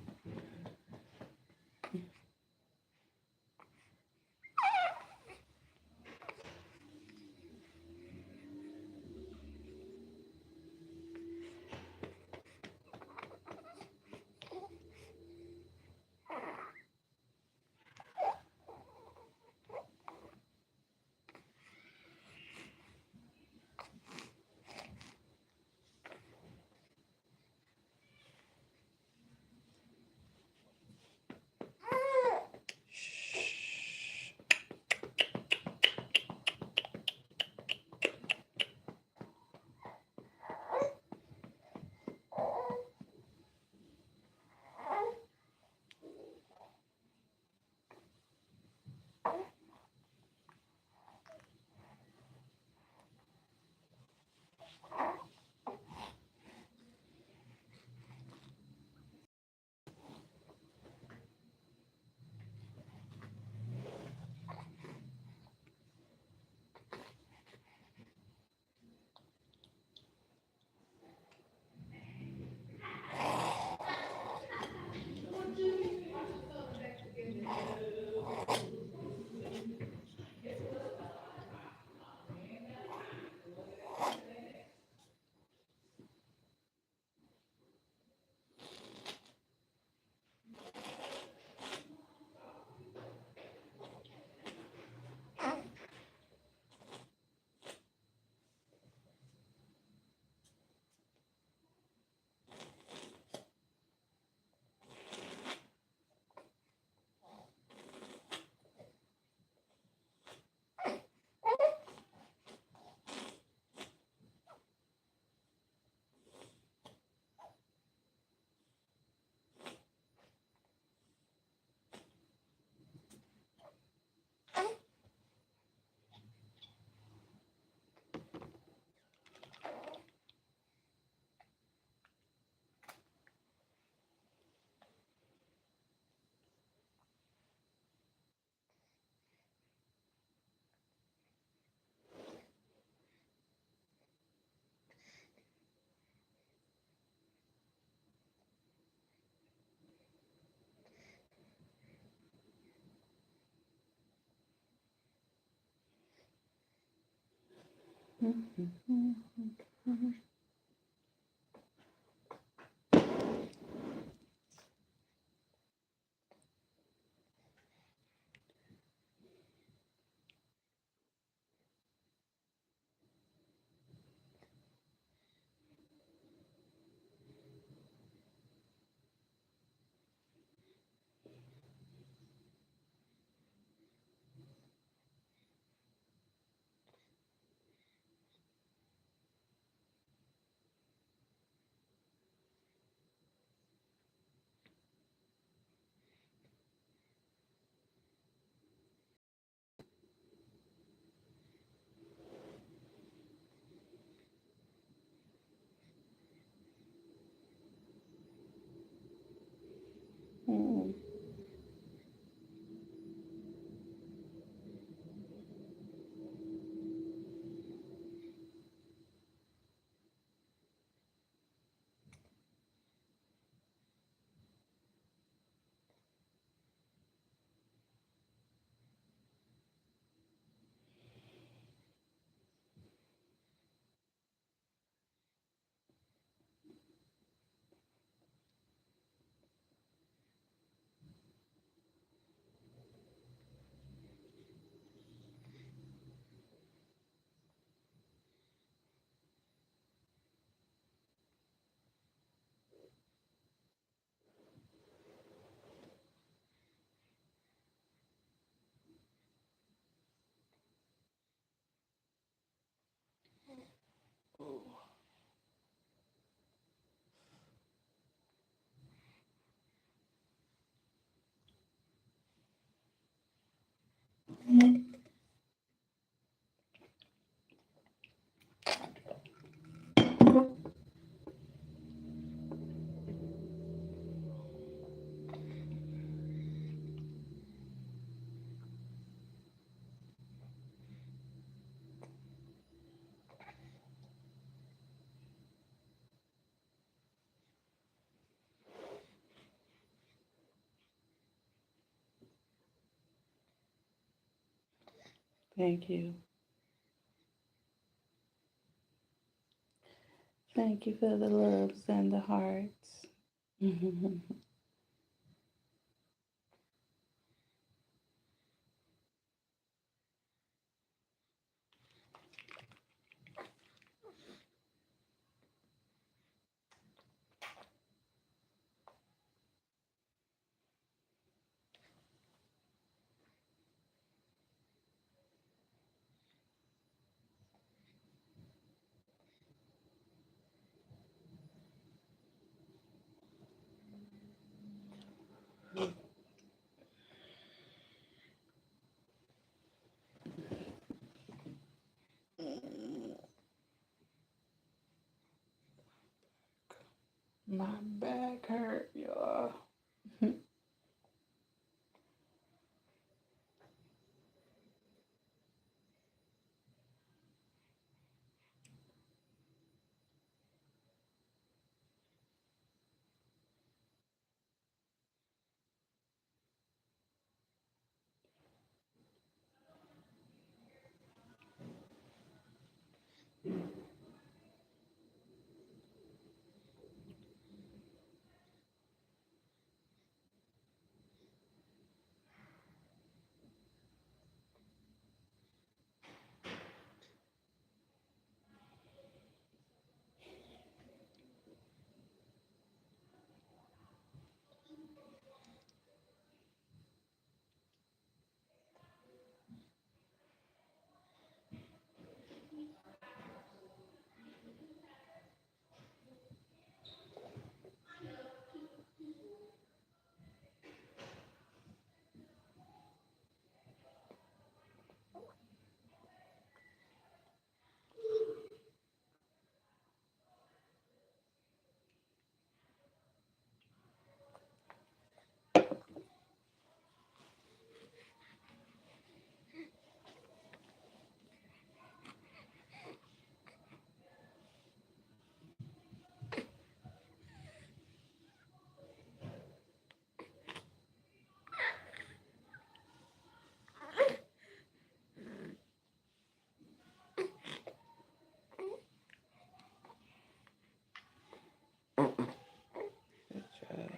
Thank you. Thank you for the loves and the hearts. My back hurt, y'all. Good job.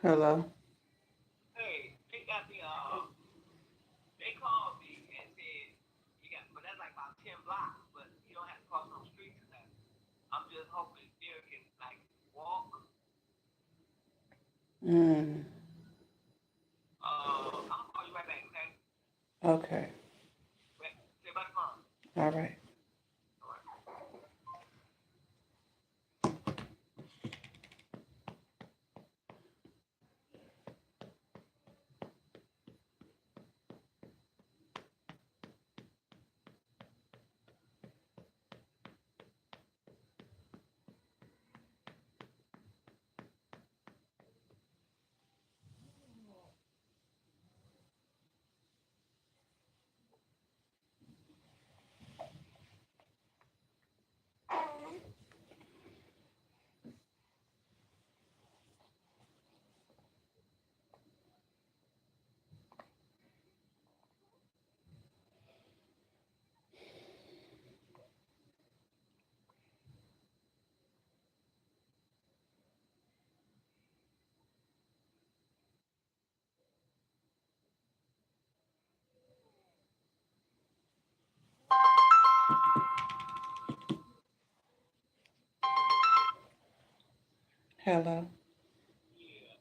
Hello. Mm. Okay. All right. Hello. Yeah,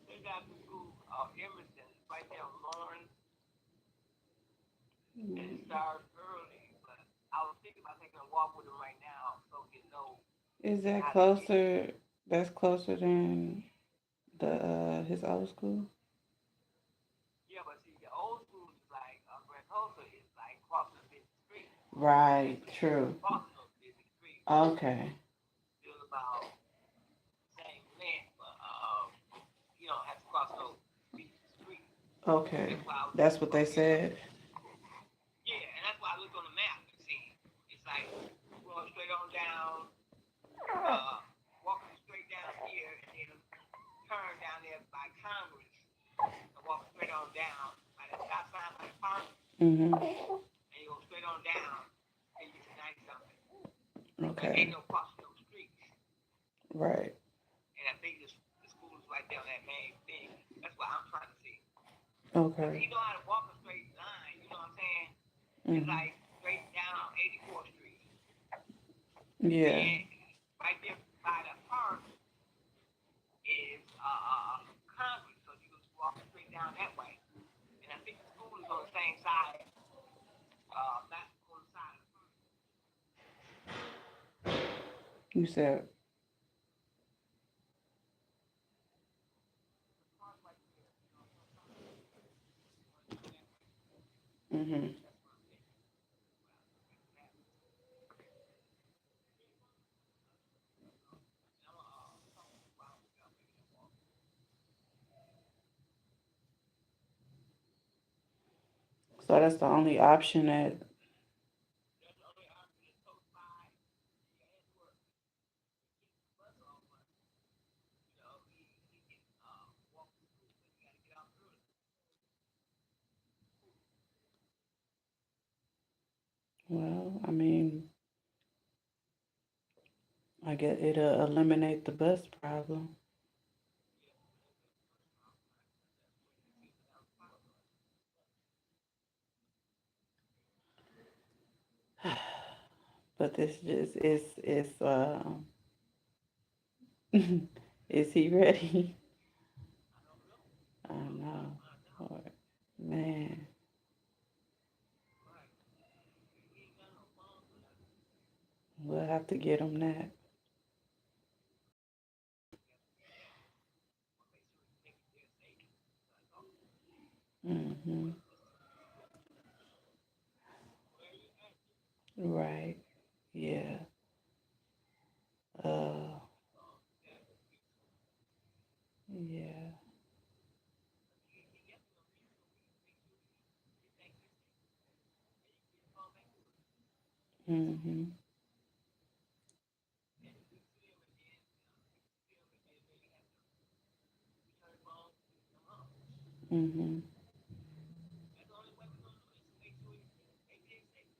they got the school Emerson right there on Lawrence, and it starts early. But I was thinking about taking a walk with him right now, so he know Is that how to get. closer? That's closer than the his old school. Yeah, but see, the old school is like Grand Tulsa is like crossing a busy street. Right. So you ain't True. crossing those busy streets. Okay. Still about same length, but you don't have to cross those busy streets. Okay. That's why I was That's thinking what they about getting. said. Yeah, and that's why I looked on the map and see. It's like going straight on down, uh, walking straight down here, and then turn down there by Congress and walk straight on down by the stop sign by the park, Mhm. and you go straight on down, and you get to 90 something. But ain't Okay. no crossing those streets. Right. And I think the school is right down that main thing. That's what I'm trying to see. Because he Okay. know how to walk a straight line, you know what I'm saying? It's Mhm. like straight down 84th Street. Yeah. Then right there by the park is Congress. So you just walk straight down that way. And I think the school is on the same side, not on the side of the park. You said. There's a park right there. You know, it's on top of it. You want to go that way. Mhm. That's what I'm thinking. That's what I was looking at the map. And I'm gonna talk to him about making that walk. So that's the only option that. That's the only option that's close by. He has work. He gets the bus off, but he can walk to school, but he got to get out early. Well, I mean, I guess it'll eliminate the bus problem. Yeah, eliminate the bus problem. That's what he said. That was part of it. But this just is is he ready? I don't know. I We got to know. find out. Lord. Man. Right. He ain't got no phones or nothing. We'll have to get him that. We got to get that. But make sure he make it there safe. Gotta talk to him. Mhm. Wait, where you at? Right. Yeah. Uh. You gotta speak to him. Yeah. Cause he definitely gonna be. So we make sure he get that clear safe. And you can get a call back to us. Mhm. And speak to them, and then speak to them, and then maybe have them return phone when he come home. Mhm. That's the only way we're gonna do this. To make sure he make it safe.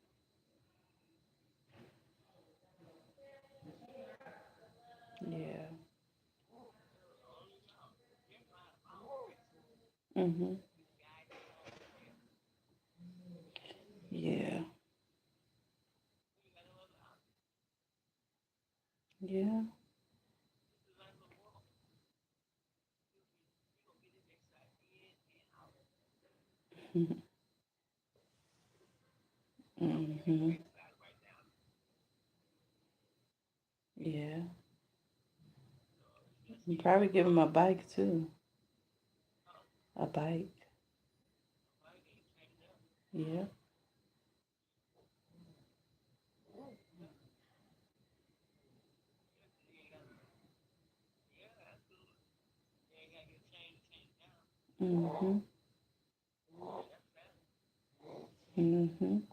Yeah. That's the only route. He has to know how to follow directions. Mhm. Be the guidance phone right there. Yeah. We ain't got no other option. Yeah. This is a nice little walk. He gonna get his exercise in and out. He don't need no Mhm. exercise right now. Yeah. So let's You get him probably give him a bike too. huh? A bike. A bike and train it up. Yeah. Yeah, cause he ain't gotta. Yeah, absolutely. He ain't gotta get a chain to change it down. Mhm. Yeah, that's fact. Mhm.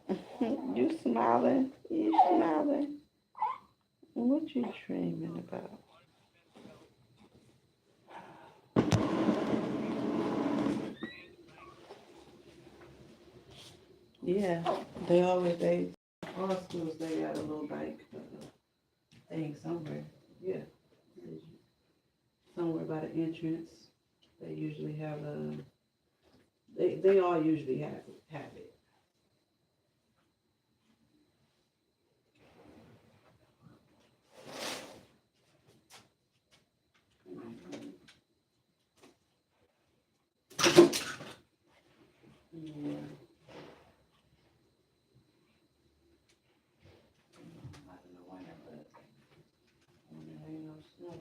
Yep. You smiling? You smiling? What you dreaming about? Water be better though. He came tonight. Yeah. They all schools they got a little bike thing somewhere. Yeah. Somewhere by the entrance. They usually have a They all usually have it. Yeah. I don't know why, but when there ain't no snow.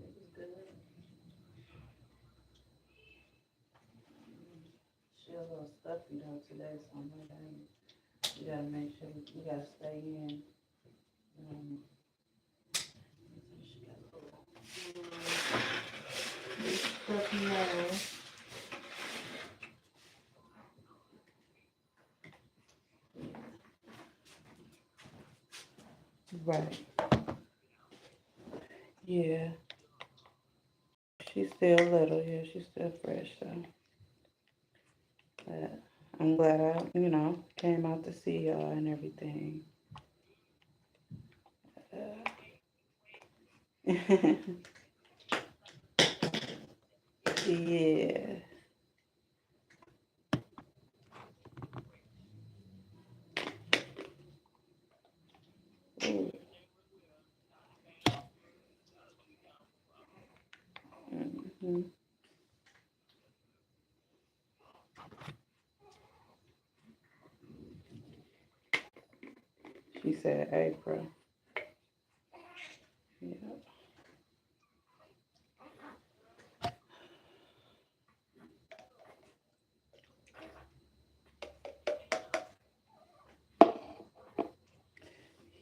It was good. She a little stuffy though today, so I'm like, you gotta make sure you gotta stay in. Um, so she got a little stuffy nose. Right. Yeah. She's still little. Yeah, she's still fresh. So, but I'm glad I came out to see y'all and everything. Yeah. Ooh. Hmm. She said April. Yeah.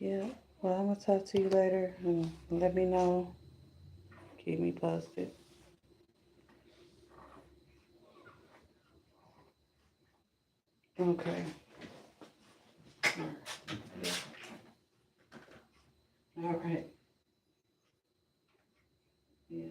Yeah. Well, I'm gonna talk to you later. Let me know. Keep me posted. Okay. All right. Yeah.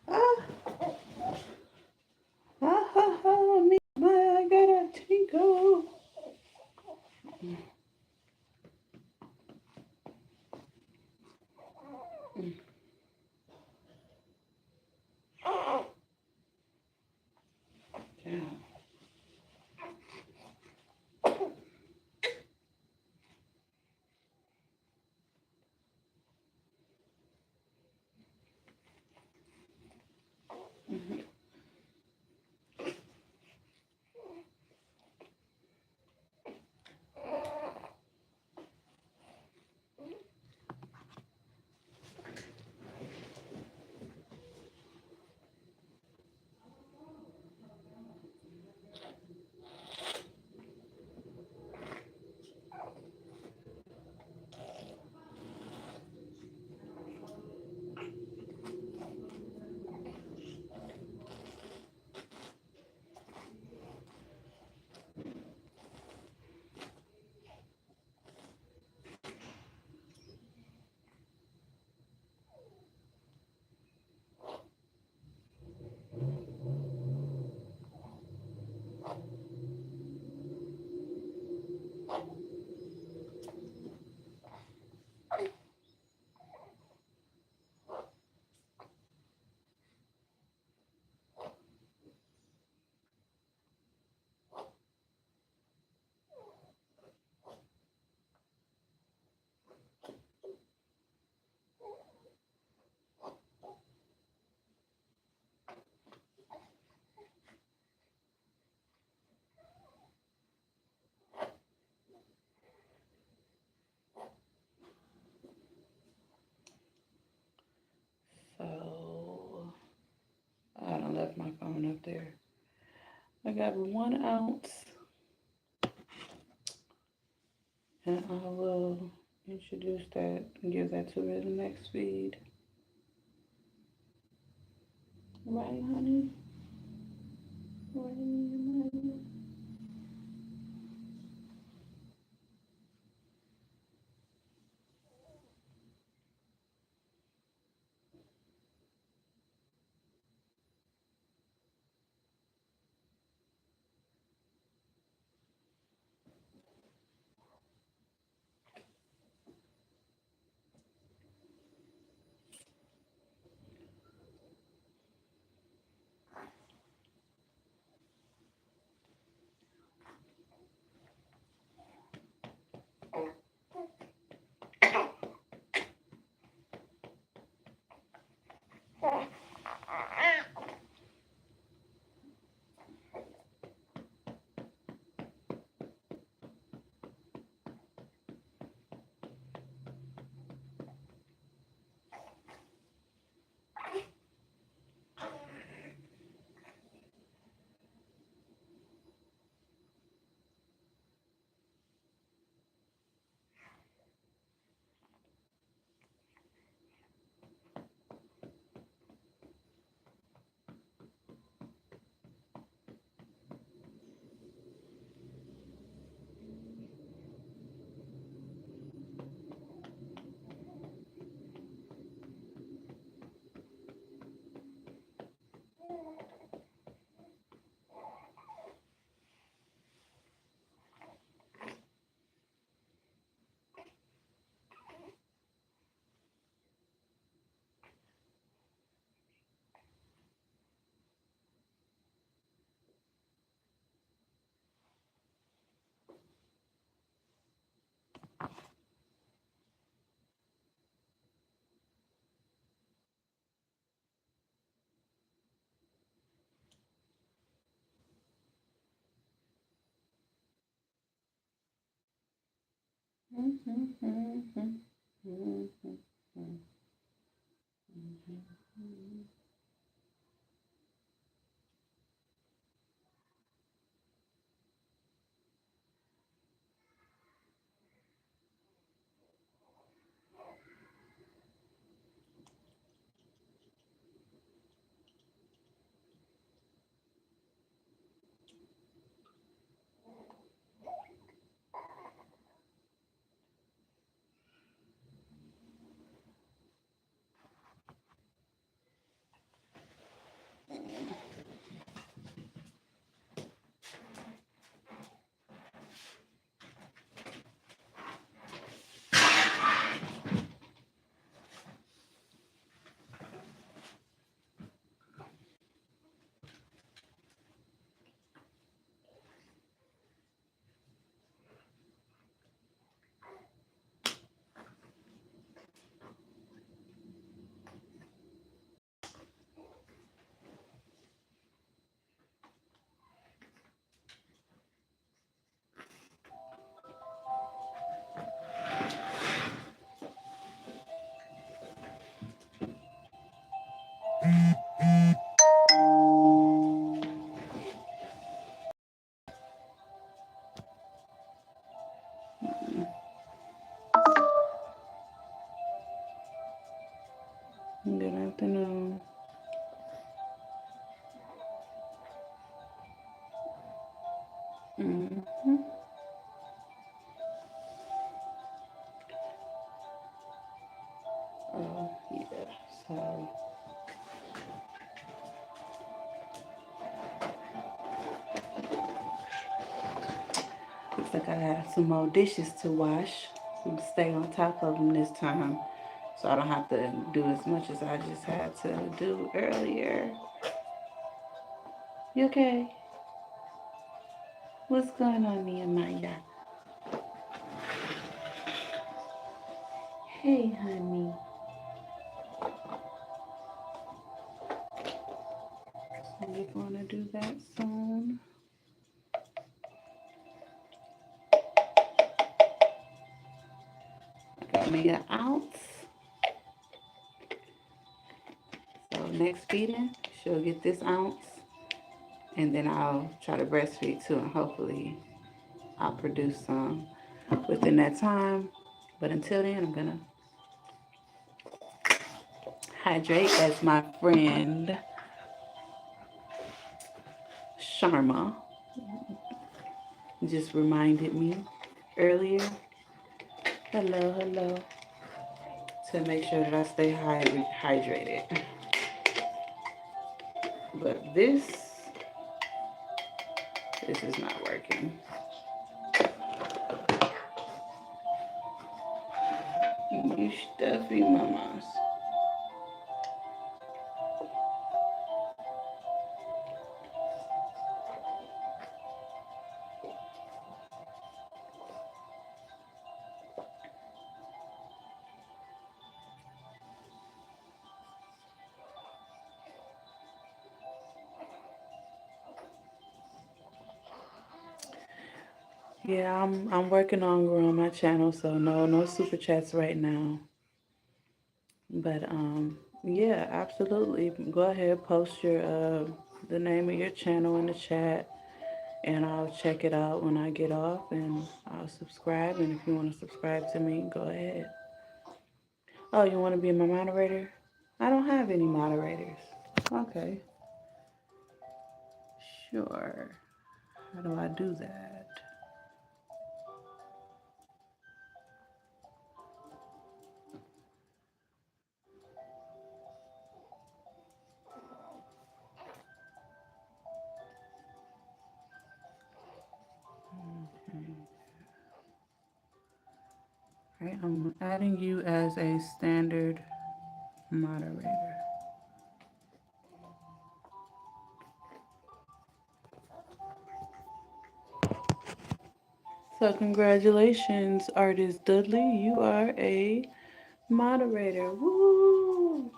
Ah, ah, ha, ha, me, my, I got a tinkle. Yeah. So I done left my phone up there. I got 1 ounce, and I will introduce that and give that to her the next feed. Right, honey? Right, Good afternoon. Mm-hmm. Oh, yeah. Sorry. Looks like I got some more dishes to wash. I'm gonna stay on top of them this time, so I don't have to do as much as I just had to do earlier. You okay? What's going on, Nehemiah? Hey, honey. So we're gonna do that soon. Got me an ounce. So next feeding, she'll get this ounce. and then I'll try to breastfeed too, and hopefully I'll produce some within that time. But until then, I'm gonna hydrate, as my friend Sharma just reminded me earlier. Hello, hello. To make sure that I stay hydrated. But this is not working. You stuffy mamas. Yeah, I'm working on growing my channel, so no super chats right now. But yeah, absolutely. Go ahead, post your the name of your channel in the chat, and I'll check it out when I get off, and I'll subscribe. And if you want to subscribe to me, go ahead. Oh, you want to be my moderator? I don't have any moderators. Okay, sure. How do I do that? All right, I'm adding you as a standard moderator. So congratulations, artist Dudley. You are a moderator. Woo!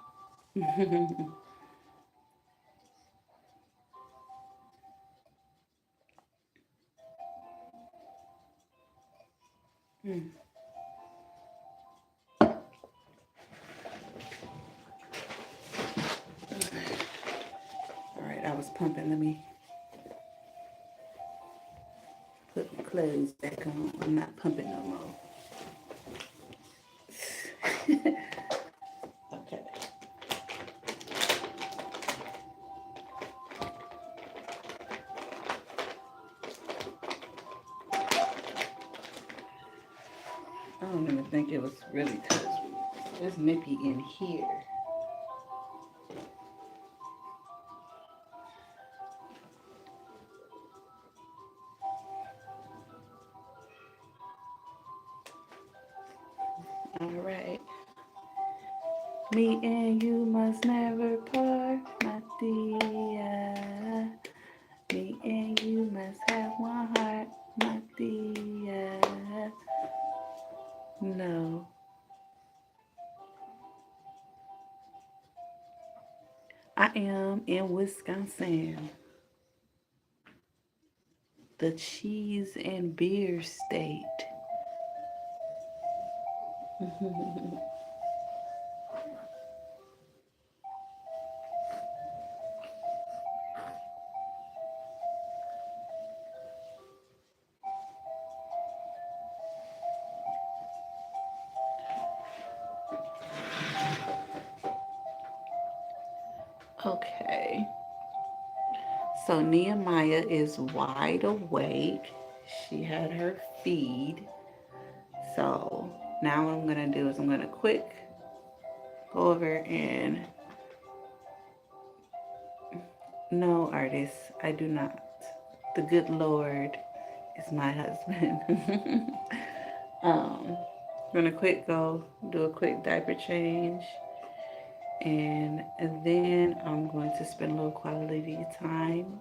All right, I was pumping. Let me put my clothes back on. I'm not pumping no more. Okay. I don't even think it was really because it's nippy in here. All right. Me and you must never part, my dear. Me and you must have one heart, my dear. No, I am in Wisconsin, the cheese and beer state. Okay, so Nehemiah is wide awake. She had her feed. So now what I'm gonna do is I'm gonna quick go over and no, artist, I do not. The good Lord is my husband. I'm gonna quick go do a quick diaper change, and then I'm going to spend a little quality time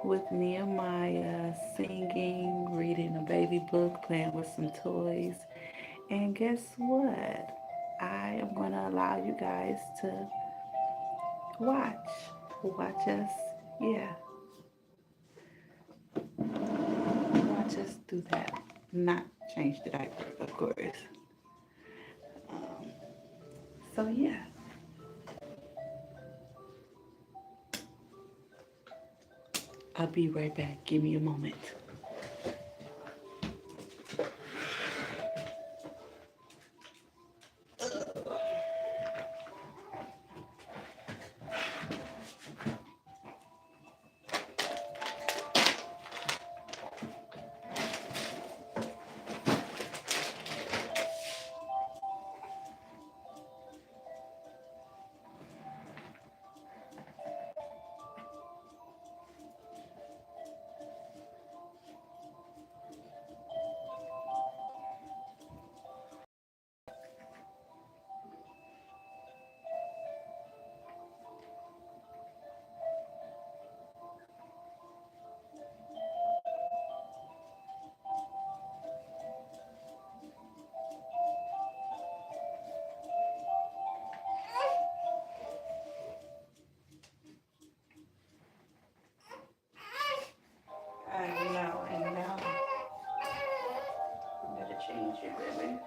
with Nehemiah, singing, reading a baby book, playing with some toys. And guess what? I am going to allow you guys to watch. Watch us, yeah, watch us do that. Not change the diaper, of course. Um, so, yeah. I'll be right back. Give me a moment. I know, I know. Better change it, baby.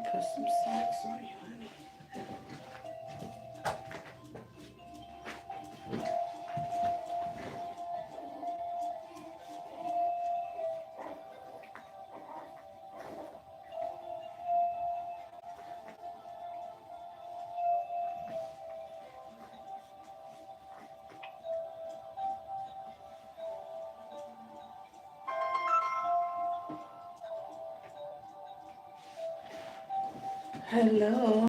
Put some socks on you, honey. Hello.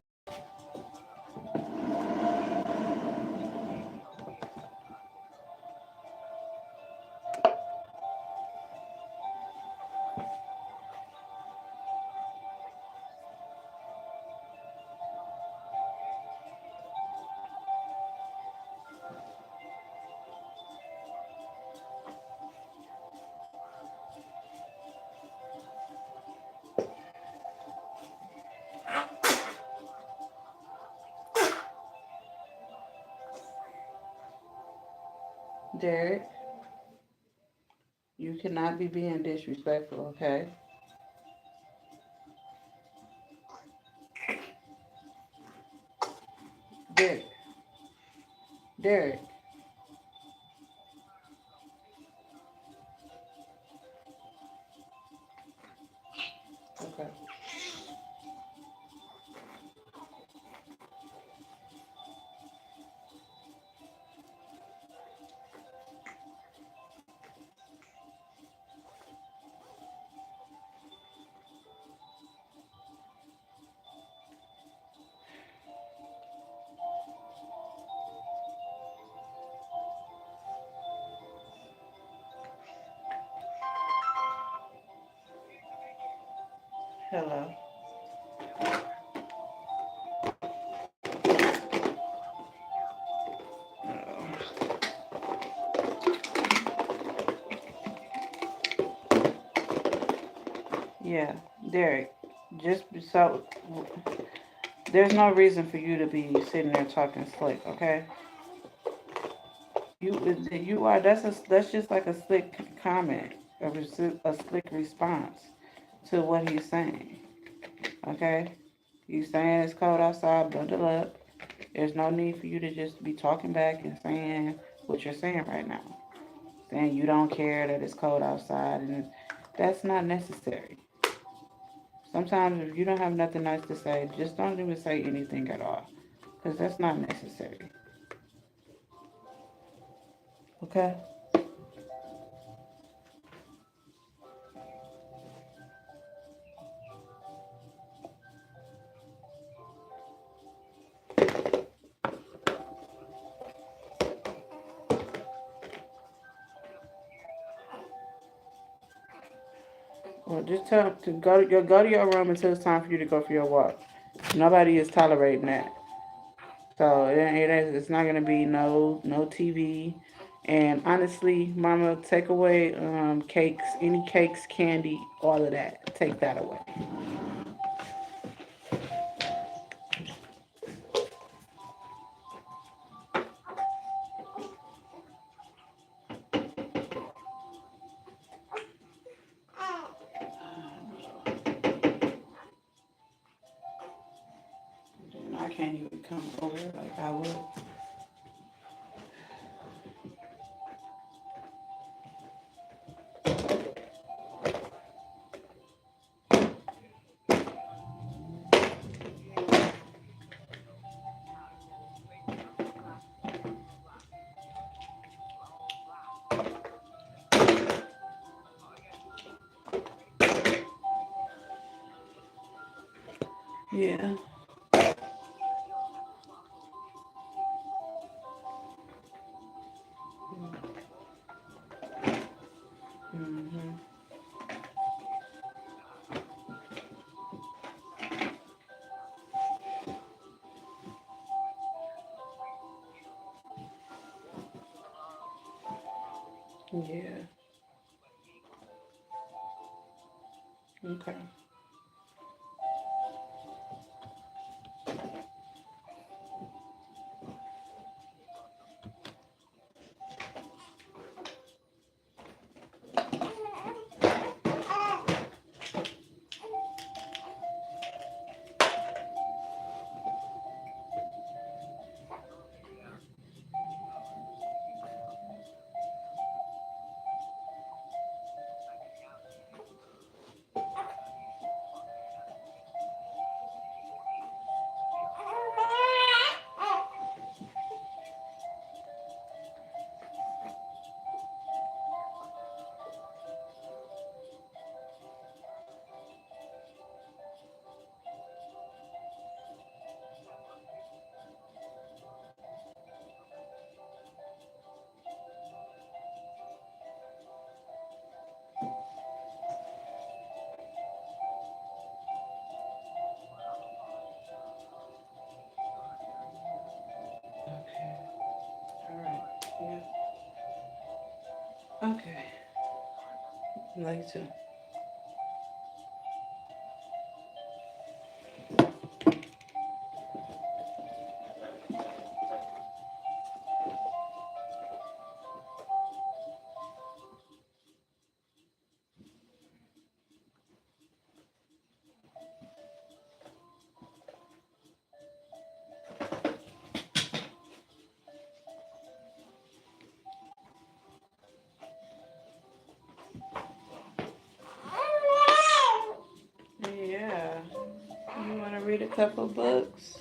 Derek, you cannot be being disrespectful, okay? Derek, Derek, okay. Hello. Yeah, I'm trying to okay now. Oh. Yeah, Derek. Just so there's no reason for you to be sitting there talking slick, okay? You are that's just like a slick comment, a slick response to what he's saying, okay? He's saying it's cold outside, bundle up. There's no need for you to just be talking back and saying what you're saying right now. Saying you don't care that it's cold outside, and that's not necessary. Sometimes if you don't have nothing nice to say, just don't even say anything at all, because that's not necessary. Okay? Well, just tell to go to your room until it's time for you to go for your walk. Nobody is tolerating that. So it's not gonna be no TV. And honestly, Mama, take away cakes, any cakes, candy, all of that. Take that away. I can't even come over like I would. Now it's going straight down the block, the block, the whole block. All you gotta do is go straight down, Yeah. and you don't have to walk over there. Hmm. Right there, right in the middle. It's a long property, Yeah. but you ain't gonna see it. Okay. Oh yeah. You can like say out there, walking down the street, and you can see the building. Well, I'm gonna enjoy now. Okay. All right. Enjoy. Yeah. Okay. Like to. Yeah. You want to read a couple books?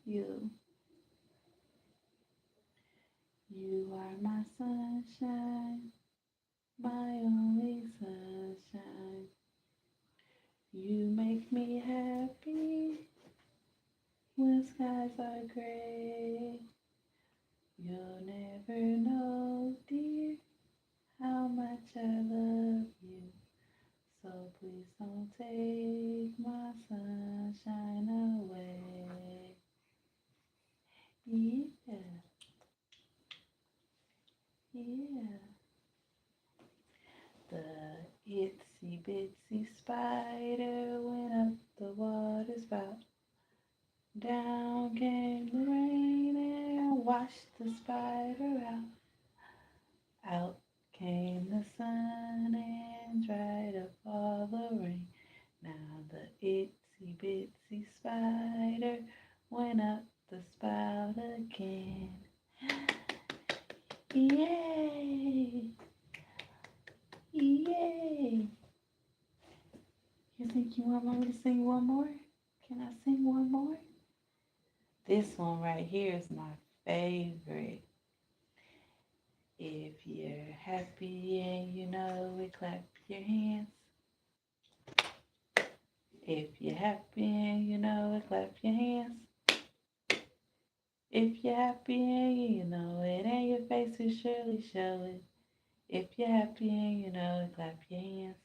you. You are my sunshine, my only sunshine. You make me happy when skies are gray. You'll never know, dear, how much I love you. So please don't take my sunshine away. Yeah, yeah. The itsy bitsy spider went up the water spout. Down came the rain and washed the spider out. Out came the sun and dried up all the rain. Now the itsy bitsy spider went up the spout again. Yay! Yay! You think you want me to sing one more? Can I sing one more? This one right here is my favorite. If you're happy and you know it, clap your hands. If you're happy and you know it, clap your hands. If you're happy and you know it, and your face will surely show it. If you're happy and you know it, clap your hands.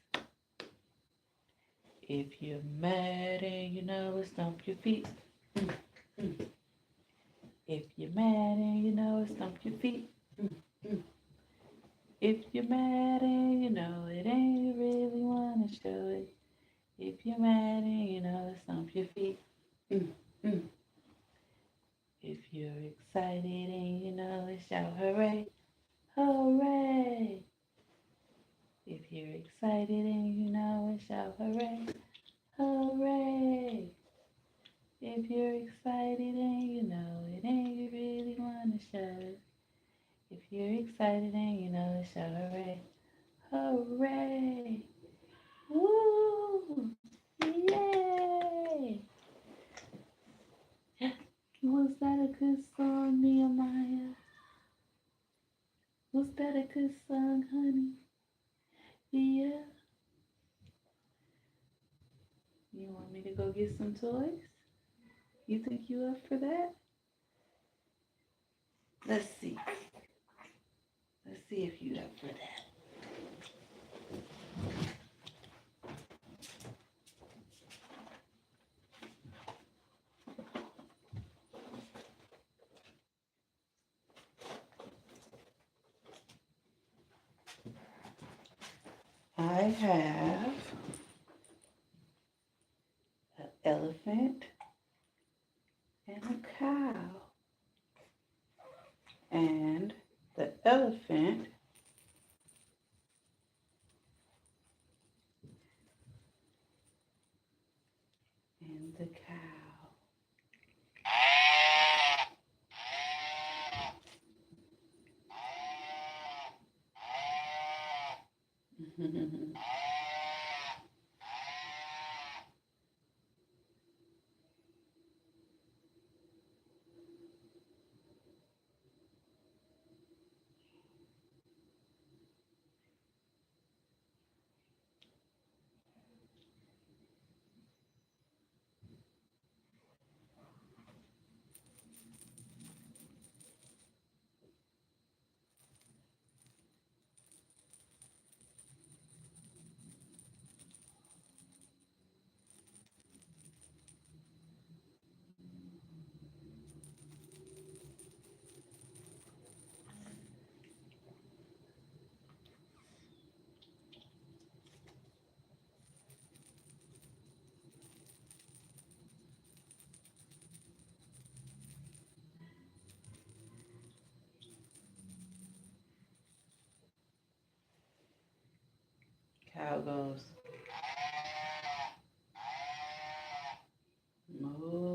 If you're mad and you know it, stomp your feet. Mm, mm. If you're mad and you know it, stomp your feet. Mm, mm. If you're mad and you know it, and you really wanna show it. If you're mad and you know it, stomp your feet. Mm, mm. If you're excited and you know it, shout hooray, hooray. If you're excited and you know it, shout hooray, hooray. If you're excited and you know it and you really want to show it. If you're excited and you know it, shout hooray, hooray. Woo! Yay! Was that a good song, Nehemiah? Was that a good song, honey? Yeah. You want me to go get some toys? You think you up for that? Let's see. Let's see if you up for that. I have an elephant and a cow. And the elephant and the cow. Cow goes, moo, moo.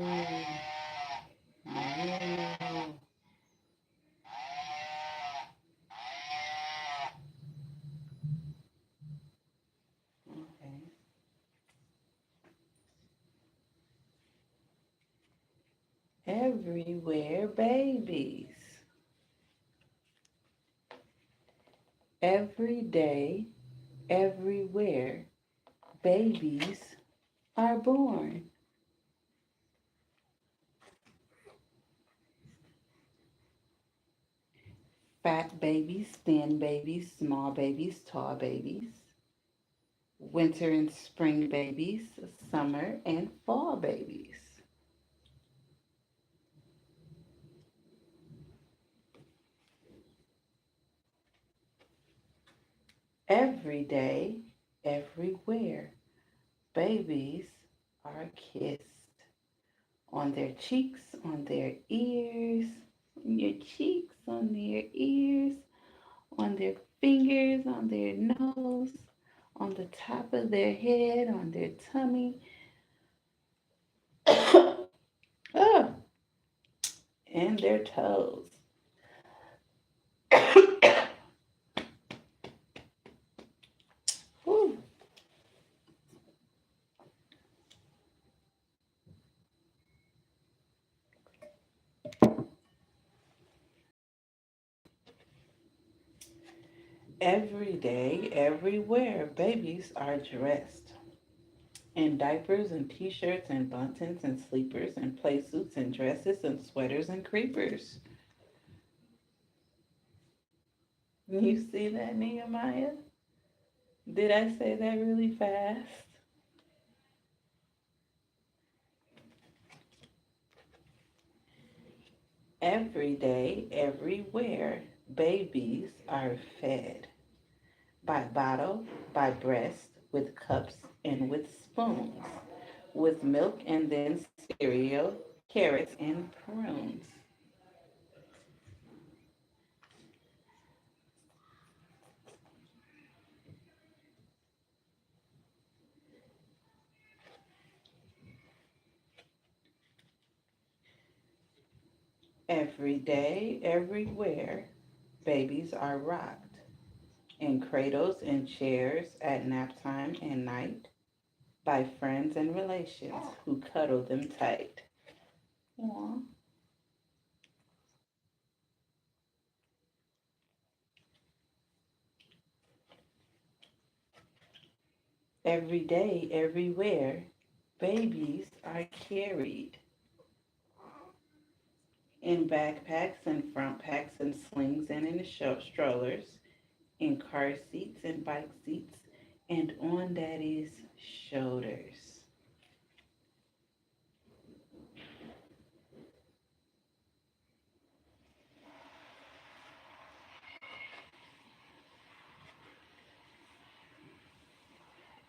Okay. Everywhere babies. Every day, everywhere, babies are born. Fat babies, thin babies, small babies, tall babies, winter and spring babies, summer and fall babies. Every day, everywhere, babies are kissed on their cheeks, on their ears, on your cheeks, on their ears, on their fingers, on their nose, on the top of their head, on their tummy, ah, and their toes. Whew. Every day, everywhere, babies are dressed in diapers and t-shirts and buntings and sleepers and play suits and dresses and sweaters and creepers. You see that, Nehemiah? Did I say that really fast? Every day, everywhere, babies are fed by bottle, by breast, with cups and with spoons, with milk and then cereal, carrots, and prunes. Every day, everywhere, babies are rocked in cradles and chairs at nap time and night by friends and relations who cuddle them tight. Aw. Every day, everywhere, babies are carried in backpacks and front packs and slings and in strollers, in car seats and bike seats, and on daddy's shoulders.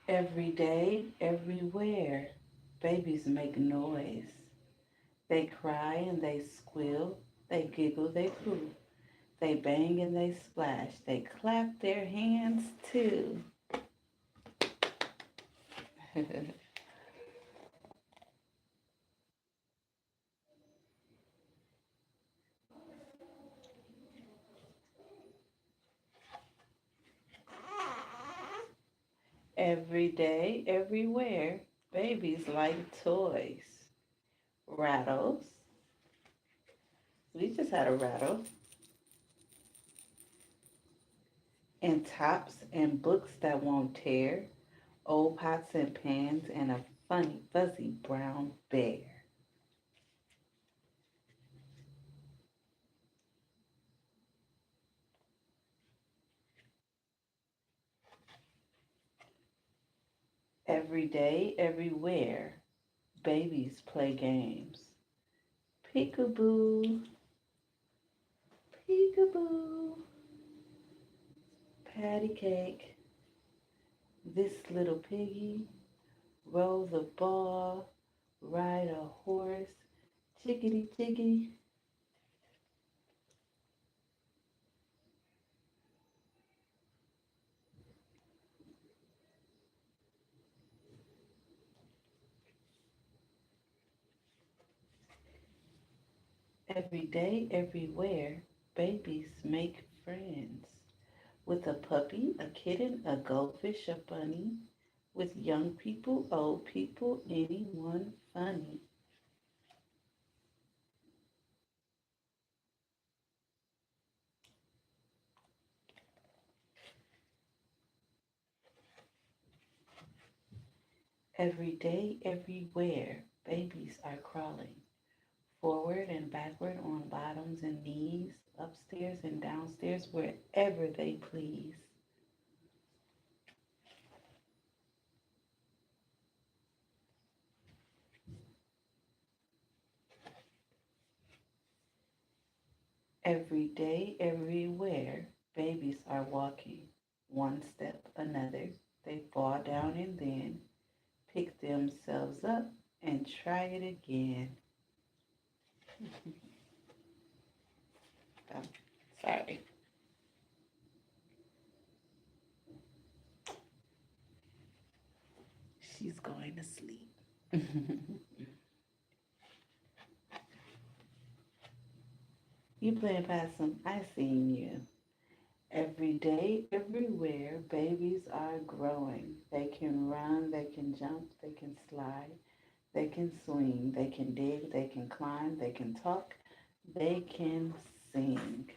Every day, everywhere, babies make noise. They cry and they squeal, they giggle, they poo. They bang and they splash, they clap their hands too. Every day, everywhere, babies like toys. Rattles. We just had a rattle. And tops and books that won't tear. Old pots and pans and a funny, fuzzy brown bear. Every day, everywhere, babies play games. Peekaboo, peekaboo, patty cake. This little piggy, roll the ball, ride a horse, chickadee chickadee. Every day, everywhere, babies make friends. With a puppy, a kitten, a goldfish, a bunny. With young people, old people, anyone funny. Every day, everywhere, babies are crawling forward and backward on bottoms and knees, upstairs and downstairs, wherever they please. Every day, everywhere, babies are walking. One step, another. They fall down and then pick themselves up and try it again. Oh, sorry. She's going to sleep. You playing possum? I seen you. Every day, everywhere, babies are growing. They can run, they can jump, they can slide, they can swing, they can dig, they can climb, they can talk, they can sing.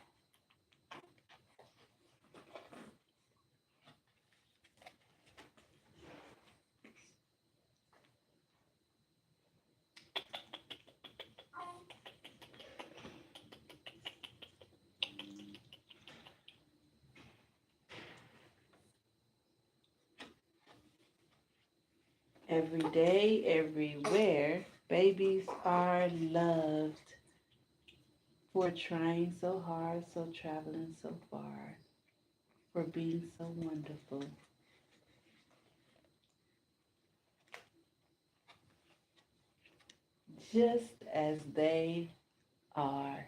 Every day, everywhere, babies are loved for trying so hard, so traveling so far, for being so wonderful, just as they are.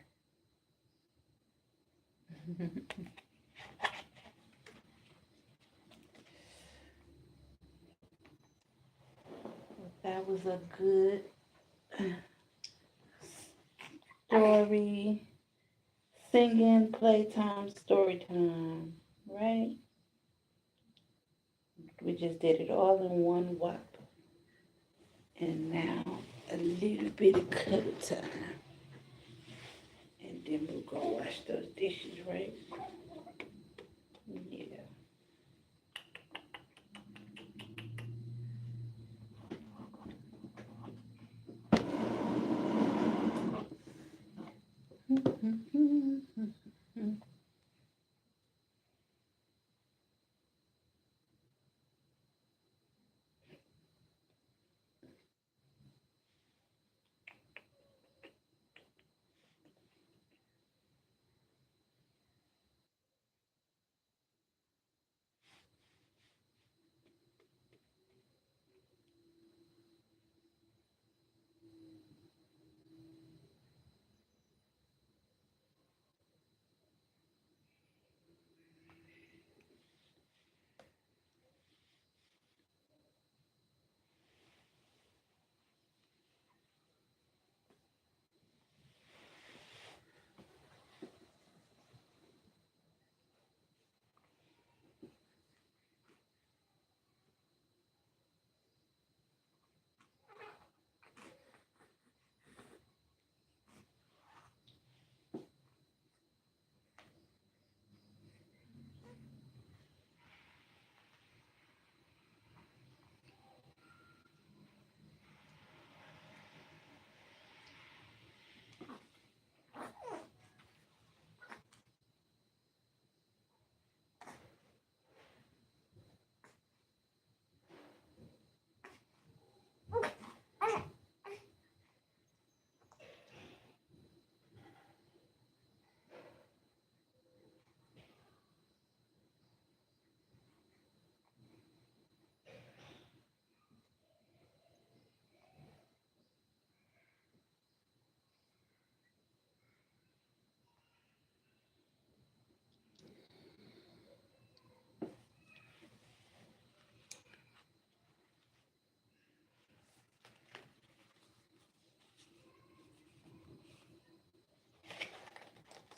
That was a good story, singing, playtime, story time, right? We just did it all in one whop. And now a little bit of cuddle time. And then we'll go wash those dishes, right? Yeah.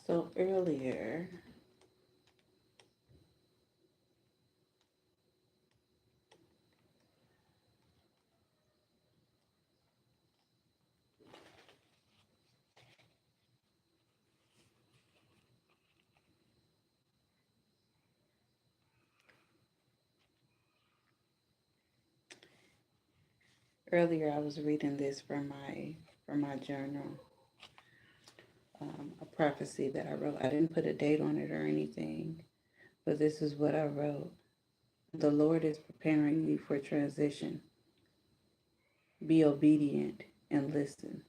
So earlier, Earlier, I was reading this from my journal, a prophecy that I wrote. I didn't put a date on it or anything, but this is what I wrote. The Lord is preparing you for transition. Be obedient and listen.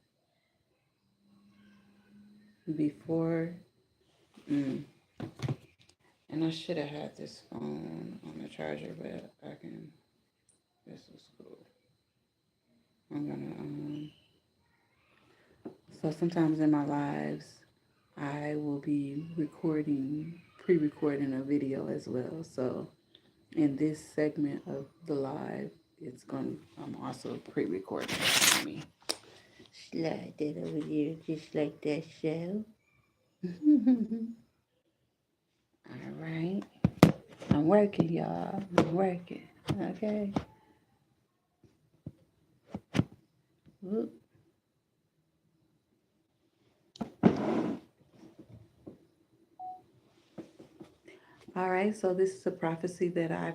Before, mm, and I should have had this phone on the charger, but I can. This is cool. I'm gonna. So sometimes in my lives, I will be pre-recording a video as well. So in this segment of the live, I'm also pre-recording it for me. Slide that over here, just like that show. All right. I'm working, y'all. I'm working. Okay. Whoop. All right. So this is a prophecy that I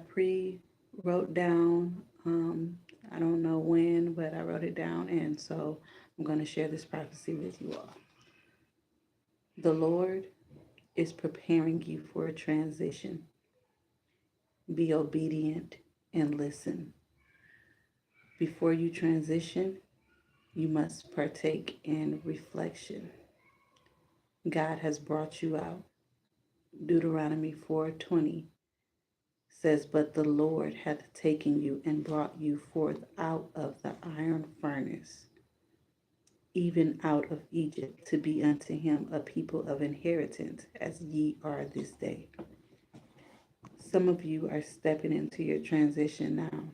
wrote down. I don't know when, but I wrote it down. And so I'm going to share this prophecy with you all. The Lord is preparing you for a transition. Be obedient and listen. Before you transition, you must partake in reflection. God has brought you out. Deuteronomy 4:20 says, "But the Lord hath taken you and brought you forth out of the iron furnace, even out of Egypt, to be unto him a people of inheritance, as ye are this day." Some of you are stepping into your transition now.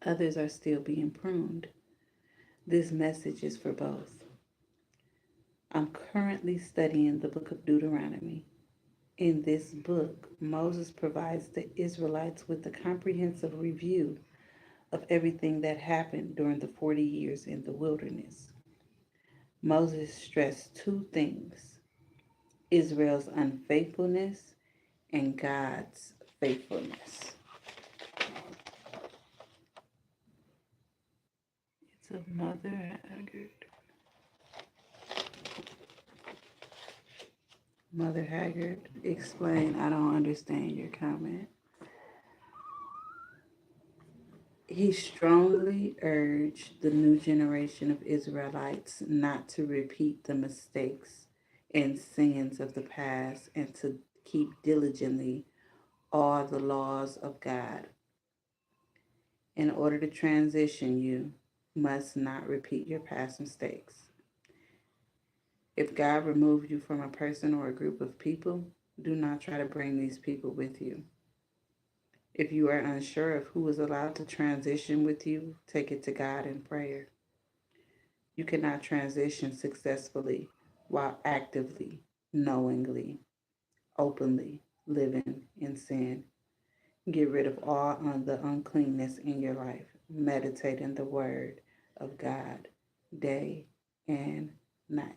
Others are still being pruned. This message is for both. I'm currently studying the book of Deuteronomy. In this book, Moses provides the Israelites with a comprehensive review of everything that happened during the 40 years in the wilderness. Moses stressed two things: Israel's unfaithfulness and God's faithfulness. It's a Mother Haggard. Mother Haggard, explain. I don't understand your comment. He strongly urged the new generation of Israelites not to repeat the mistakes and sins of the past and to keep diligently all the laws of God. In order to transition, you must not repeat your past mistakes. If God removed you from a person or a group of people, do not try to bring these people with you. If you are unsure of who is allowed to transition with you, take it to God in prayer. You cannot transition successfully while actively, knowingly, openly living in sin. Get rid of all the uncleanness in your life. Meditate in the Word of God day and night.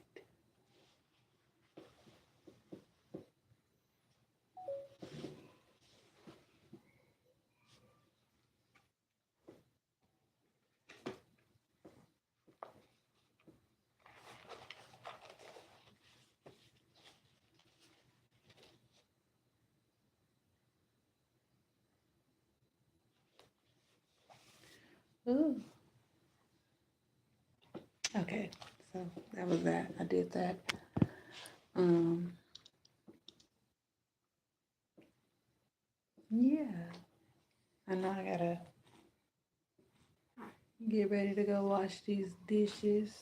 Ooh. Okay, so that was that. I did that. Um, yeah, I know I gotta get ready to go wash these dishes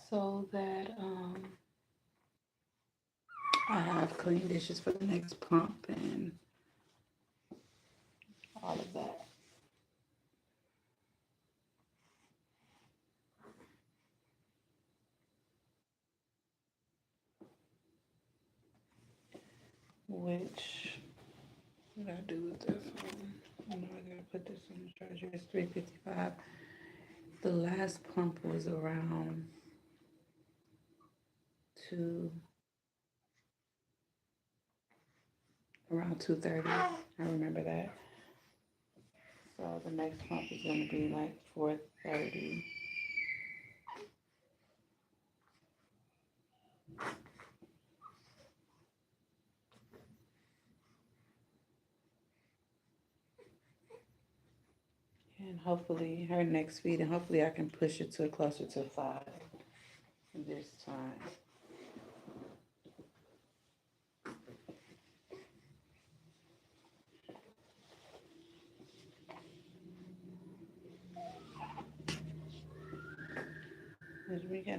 so that I have clean dishes for the next pump and all of that. Which what I do with this one? I know I gotta put this on the charger. It's 355. The last pump was two around 2:30. I remember that. So the next pump is gonna be like 4:30. And hopefully her next feed, and hopefully I can push it to closer to 5 this time. As we get